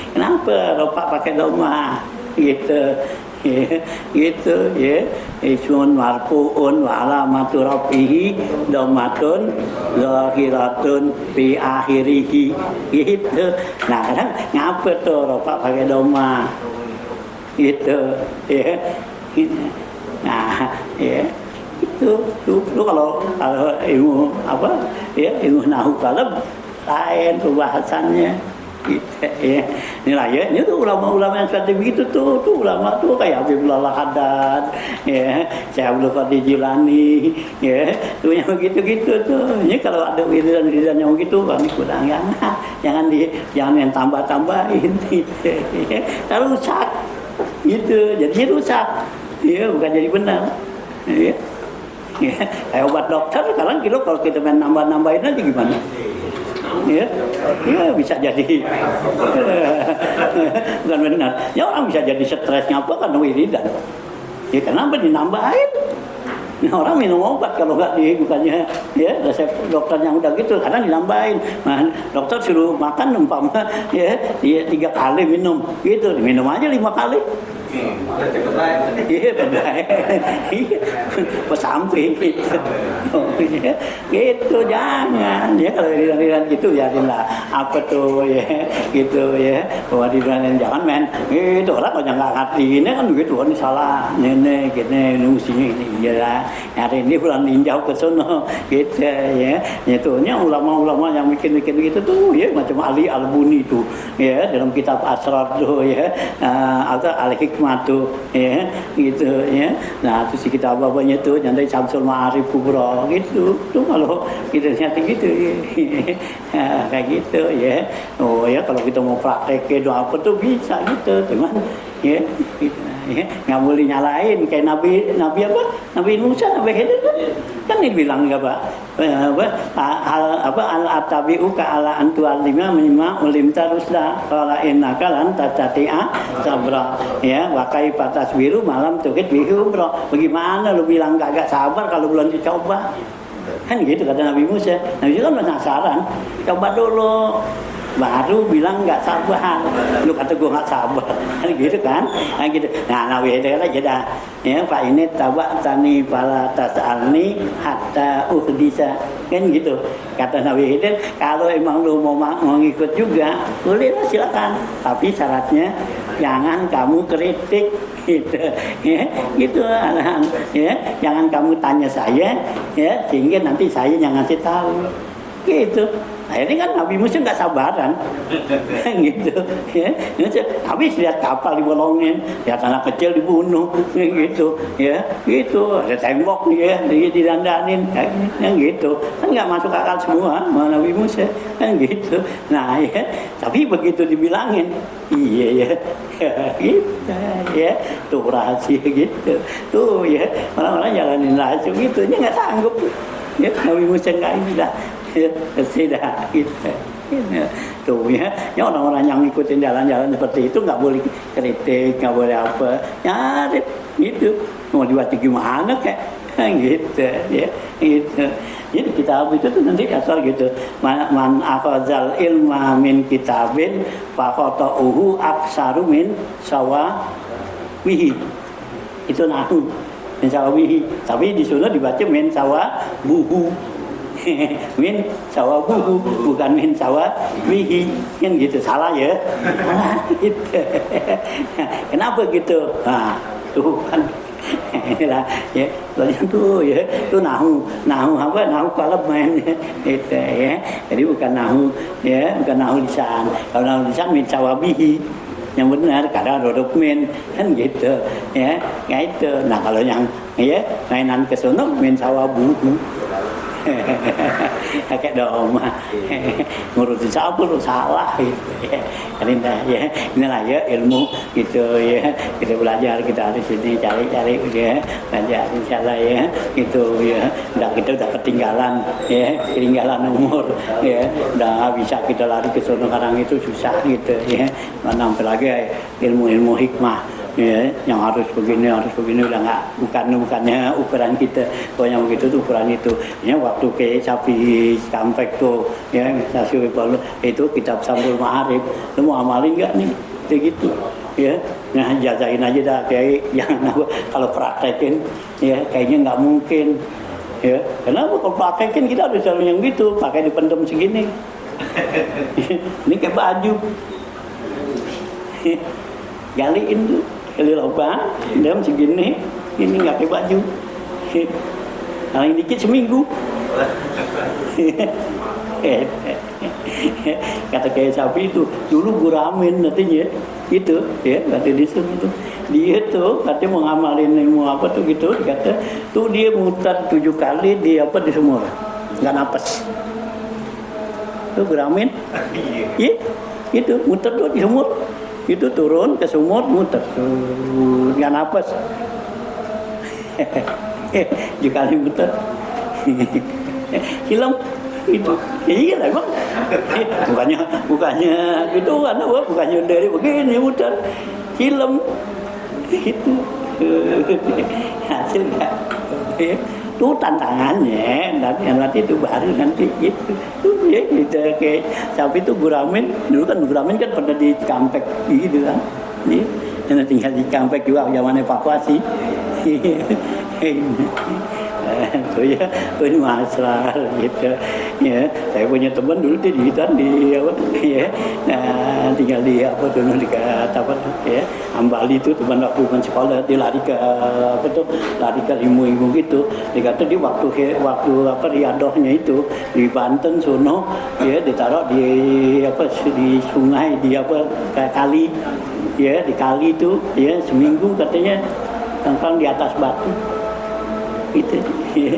Kenapa ropa pakai doma gitu Ya, gitu ya. Ismun marfuun wa alamatu rafihi dhammatun zahiratun fi akhirih. Gitu. Nah, kadang ngapa tuh rofa pakai doma? Gitu ya. Nah, ya. Itu kalau ilmu apa ya, ilmu nahwu kalam lain pembahasannya. Gitu, ya. Inilah ya, ini tuh ulama-ulama yang seperti begitu tuh ulama tuh kayak Habibullah Haddad, ya, Syekh Abdul Qadir Jilani, ya, tuh yang begitu-gitu tuh. Ini kalau ada wiridan-wiridan yang begitu, kami kurang jangan yang tambah-tambahin, gitu, ya. Kalau rusak, gitu, jadinya rusak, ya, bukan jadi benar, ya. Ya, kayak obat dokter sekarang kalau kita main nambah-nambahin aja gimana? Ya, bisa jadi bukan benar. Ya orang bisa jadi stresnya apa karena wiridan. Ya kenapa dinambahin? Nah, orang minum obat kalau nggak bukannya ya resep dokter yang udah gitu karena dinambahin. Nah, dokter suruh makan umpama ya 3 kali minum gitu, minum aja 5 kali. Iya benar. Iya pesamping gitu. Gitu jangan ya kalau liran gitu ya apa tuh ya gitu ya bahwa liran jangan main itu orang banyak nggak ngerti ini kan begitu kan salah nenek gini nusinya ini ya hari ini bulan ninjau ke sono gitu ya itunya ulama-ulama yang bikin gitu tuh ya macam Ali Al-Buni tuh ya dalam kitab Asrar tuh ya atau Al-Hikmah tuh ya gitu ya. Nah terus kita bapaknya tuh nyantai Syamsul Ma'arif Kubra gitu tuh kalau kita nyata gitu ya. Kayak gitu ya. Oh ya kalau kita mau praktek doa apa tuh bisa gitu teman ya gitu. Ya, nggak boleh nyalain kayak Nabi apa Nabi Musa Nabi Khidir kan dibilang nggak apa al atabiu ka ala antu alima mimma ulim tarusda qala innaka lan tatati'a sabra ya wa kaifa tasbiru malam tuhid bihu bro bagaimana lu bilang kagak sabar kalau belum dicoba kan gitu kata Nabi Musa. Nabi Musa kan penasaran coba dulu baru bilang nggak sabar, lu kata gue nggak sabar, kan gitu kan, nah gitu. Nah Nabi itu aja dah, ya Pak ini tabak tani pala tasalni hatta uhdisa, kan gitu. Kata Nabi itu kalau emang lu mau ngikut juga, boleh silakan, tapi syaratnya jangan kamu kritik, gitu, ya, gitu, ya, jangan kamu tanya saya, ya, sehingga nanti saya yang ngasih tahu, gitu. Nah ini kan Nabi Musa nggak sabaran, gitu, ya. Habis lihat kapal dibolongin, lihat anak kecil dibunuh, gitu, ya, gitu. Ada tembok ya, didandanin, kan gitu. Kan nggak masuk akal semua sama Nabi Musa, kan gitu. Nah ya, tapi begitu dibilangin, iya ya, gitu, ya, tuh rahasia gitu, tuh ya, orang-orang jalanin rahasia gitu, dia nggak sanggup, ya, Nabi Musa nggak ini dah. Tidak gitu. Tuh ya, orang-orang yang ngikutin jalan-jalan seperti itu nggak boleh kritik, nggak boleh apa, nyari gitu. Mau dibuat gimana kayak gitu ya, gitu. Jadi kitab itu tuh nanti asal gitu. Man akhazal ilma min kitabin fa khata'uhu aksaru min sawawihi. Itu nahu min sawawihi. Tapi di sana dibaca min sawabuhu. Min sawabuhu bukan min sawawihi kan gitu salah ya. Gitu. Kenapa gitu? Nah, tuh kan inilah ya tuh ya itu nahu apa nahu kalaman gitu ya. Jadi bukan nahu ya, bukan nahu lisan. Kalau nahu lisan min sawabihi yang benar kadang rodok min kan gitu ya. Itu. Nah kalau yang ya mainan ke sono min sawabuhu kayak doma ngurusin siapa lu salah gitu ya. Inilah ya ilmu gitu ya, kita belajar kita harus ini cari ya belajar insyaallah ya gitu ya. Kita udah ketinggalan ya, ketinggalan umur ya, udah bisa kita lari ke sono sekarang itu susah gitu ya. Mana lagi ilmu hikmah ya, yang harus begini udah nggak bukannya ukuran kita. Kalau yang begitu tuh ukuran itu ya. Waktu ke sapi kampek tuh ya nasi itu kitab Syamsul Ma'arif, lu mau amalin nggak nih kayak gitu ya. Nah, jazain aja dah Kiai, jangan apa kalau praktekin ya kayaknya nggak mungkin. Ya, kenapa kalau praktekin kita harus selalu yang gitu, pakai dipendem segini. Ini kayak baju. Galiin tuh, kali lubang, dalam segini, ini nggak kayak baju. Paling dikit seminggu. Kata kayak sapi itu dulu guramin nantinya itu ya kata disuruh itu dia tuh katanya mau ngamalin ilmu apa tuh gitu kata tuh dia muter 7 kali di apa di sumur nggak napas tuh guramin iya itu muter tuh di sumur itu turun ke sumur muter nggak napas 7 kali muter film itu iya lah bang bukannya gitu kan bukannya dari begini muter film itu hasil nggak itu tantangannya nanti itu baru nanti gitu ya gitu kayak sapi itu guramin dulu kan guramin kan pernah di Kampek gitu kan ya tinggal di Kampek juga zaman evakuasi itu ya ini masalah gitu ya saya punya teman dulu dia di hutan di apa ya nah, tinggal di apa dulu di apa ya Ambali itu teman waktu sekolah dia lari ke apa tuh lari ke ilmu gitu dikata dia waktu apa riadohnya itu di Banten sono ya ditaruh di apa di sungai di apa kali ya di kali itu ya seminggu katanya tangkang di atas batu itu dia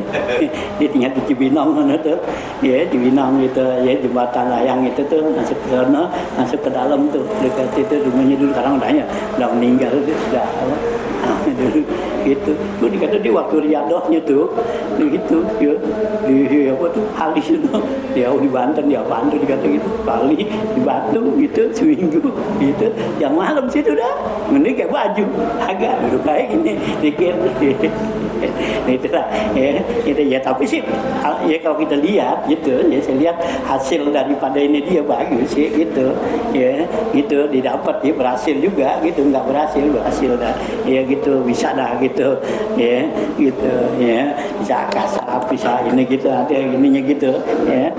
tinggal di Cibinong mana tuh ya Cibinong itu ya jembatan layang itu tuh masuk ke sana masuk ke dalam tuh dekat itu rumahnya dulu sekarang udah meninggal sudah dulu gitu tuh dikata di waktu riadohnya tuh gitu ya di apa tuh kali itu ya di Banten di Banten dikata gitu kali di Batu gitu seminggu gitu yang malam situ dah mending kayak baju agak duduk kayak gini dikir itulah ya itu ya tapi sih ya kalau kita lihat gitu ya saya lihat hasil daripada ini dia bagus sih gitu ya gitu didapat dia berhasil juga gitu nggak berhasil dah ya gitu bisa dah gitu ya gitu ya bisa kasar bisa ini gitu ada ininya gitu ya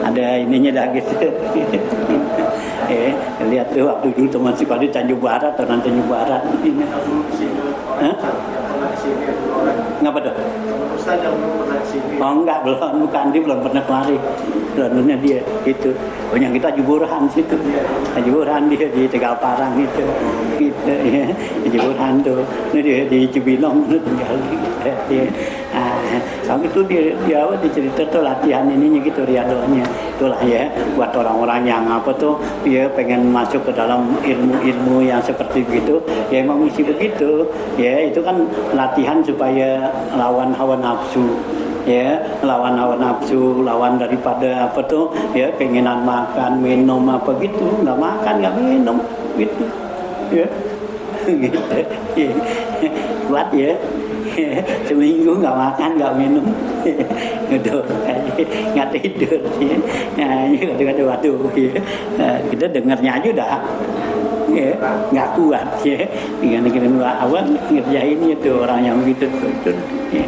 ada ininya dah gitu lihat tuh waktu dulu teman sekolah di Tanjung Barat atau Tanjung Barat ini ngapa tuh? Ustaz yang belum pernah sini. Oh enggak belum, bukan dia belum pernah kemari. Belananya dia itu. Oh yang kita Juburan situ. Juburan dia di Tegal Parang itu. Gitu ya. Juburan tuh. Ini dia di Cibinong tinggal dia. Kalau itu dia apa dicerita tuh latihan ininya gitu riadohnya. Itulah ya buat orang-orang yang apa tuh ya pengen masuk ke dalam ilmu-ilmu yang seperti gitu. Ya emang mesti begitu. Ya itu kan latihan supaya lawan hawa nafsu ya lawan hawa nafsu lawan daripada apa tuh ya keinginan makan minum apa gitu nggak makan nggak minum gitu ya gitu ya. Kuat ya seminggu nggak makan nggak minum gitu nggak tidur ya nah ini kadang-kadang waduh ya. Kita dengarnya aja udah ya nggak kuat ya dengan awal ngerjain itu orang yang gitu tuh ya.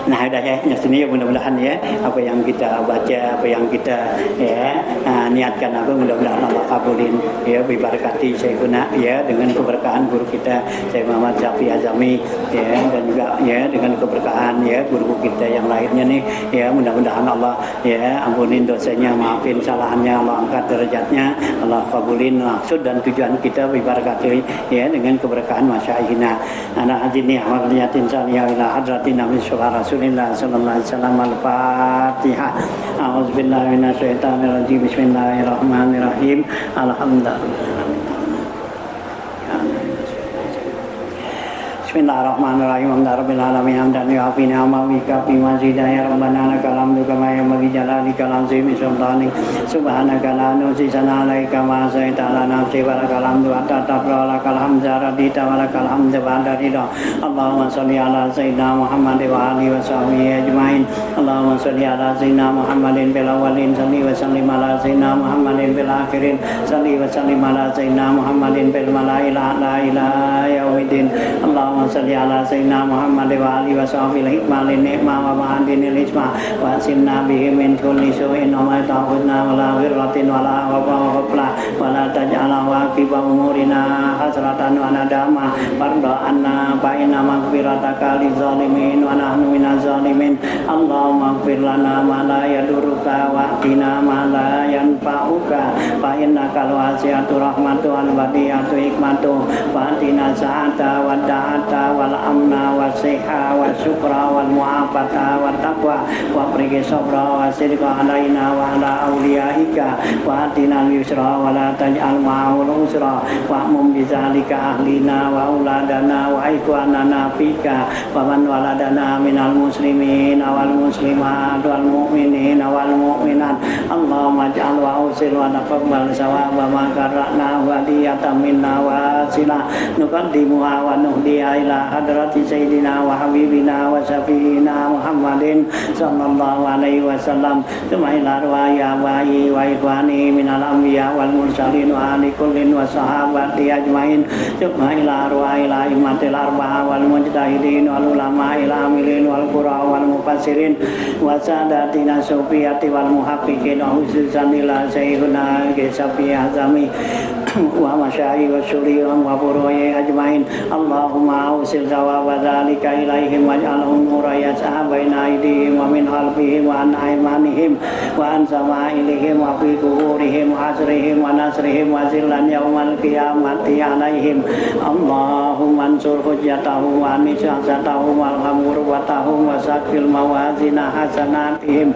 Nah udah ya sini ya mudah-mudahan ya apa yang kita baca apa yang kita ya niatkan apa mudah-mudahan Allah kabulin ya bibarakati Syekhuna ya dengan keberkahan guru kita Syekh Muhammad Syafi Azami ya dan juga ya dengan keberkahan ya guru kita yang lainnya nih ya mudah-mudahan Allah ya ampunin dosanya maafin salahannya Allah angkat derajatnya Allah kabulin maksud dan tujuan kita bibarakati ya dengan keberkahan masyaihina anak hajini amal niatin saliyah ila hadratin nabi Rasulullah sallallahu alaihi wasallam al-Fatihah. A'udzubillahi minasyaitonirrajim. Bismillahirrahmanirrahim. Alhamdulillah. Bismillahirrahmanirrahim. Alhamdulillahirabbil alamin hamdan yu'afi ni'amahu wa yukafi mazidah ya rabbana lakal hamdu kama yanbaghi jalalika al-azim sultanik subhanaka la nuhsi sana'an 'alaika ma asnaita 'ala nafsi wa lakal hamdu hatta tarda lakal hamdu radita wa lakal hamdu ba'da ridha. Allahumma shalli ala sayyidina Muhammad wa alihi wa sahbihi ajmain. Allahumma shalli ala sayyidina Muhammadin fil awwalin salli wa sallim ala sayyidina Muhammadin fil akhirin salli wa sallim ala sayyidina Muhammadin fil mala'il a'la ila yaumiddin. Allahumma salli ala sayyidina Muhammad wa alihi wa sahbihi hikmalin ni'ma wa ma'adinil isma wa sinna bihi min kulli su'in wa ma ta'udna wa la ghirratin wa la wabla wa la taj'ala waqiba umurina hasratan wa nadama farda anna fa inna maghfirataka lil zalimin wa nahnu minaz zalimin. Allahumma ighfir lana ma la yadurruka wa qina ma la yanfa'uka fa innaka al-wasi'atu rahmatu wal badi'atu hikmatu wa atina sa'ata wa da'ata wal amna wa siha wa syukra wal mu'afata wa taqwa wa prigi sabra wa sidqa alaina wa ala awliyaika wa atina yusra wa la taj'al ma'ul usra wa mum bizalika ahlina wa auladana wa ikhwanana fika wa man waladana minal muslimin wal muslimat wal mu'minin wal mu'minat. Allahumma ij'al wa usil wa taqabbal sawaba ma qara'na wa diyatan minna wa sila nuqaddimuha wa nuhdiya ila hadrati sayyidina wa habibina wa syafiina Muhammadin sallallahu alaihi wasallam thumma ila arwahi abai wa ikhwani minal anbiya wal mursalin wa ali kullin wa sahabati ajmain thumma ila arwahi la imatil arba'a wal mujtahidin wal ulama ila amilin wal qura wal mufassirin wa sadatina sufiyati wal muhaqqiqin wa khususan ila sayyidina Safi Azami wa masyayikh wa syuriyan wa furu'i ajmain. Allahumma awsil thawaba dzalika ilaihim waj'alhum nuran yas'a baina aydihim wa min khalfihim wa an aymanihim wa an sama'ilihim wa fi quburihim wa hasrihim wa nasrihim wa zillan yaumal qiyamati alaihim. Allahumma ansur hujjatahum wa nisa'atahum wal hamurwatahum wa sakfil mawazina hasanatihim.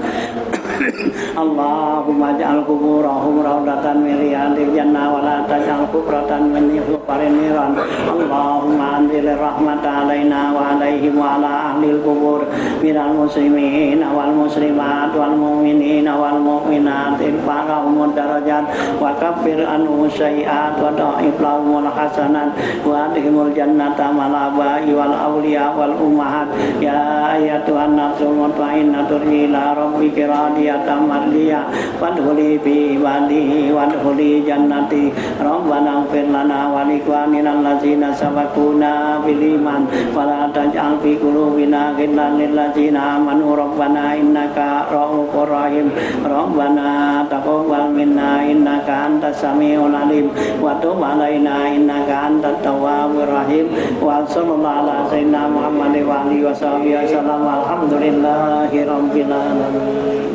Allahumma ij'al quburahum rawdatan min riyadil jannah wa la taj'al qubratan min hufarin niran. Allahumma anzil rahmata alaina wa alaihim wa ala ahlil qubur minal muslimin wal muslimat wal mu'minin wal mu'minat irfa'hum darajat wa kaffir anhum sayyi'at wa dha'if lahumul hasanat wa adkhilhumul jannata ma'al aba'i wal awliya wal ummahat. Ya ayyatuhan nafsul mutmainnatu ila rabbika radiyatan mardiyah fadkhuli fi ibadihi wadkhuli jannati. Rabbana ighfir lana wa li ikhwanina allazina sabaquna bil iman wa la taj'al fi qulubina ghillan lil ladzina amanu rabbana innaka ra'ufur rahim. Rabbana taqabbal minna innaka antas samiul alim wa tub alaina innaka antat tawwabur rahim. Wa sallallahu ala sayyidina Muhammad wa alihi wa sahbihi wasallam. Alhamdulillahi rabbil alamin.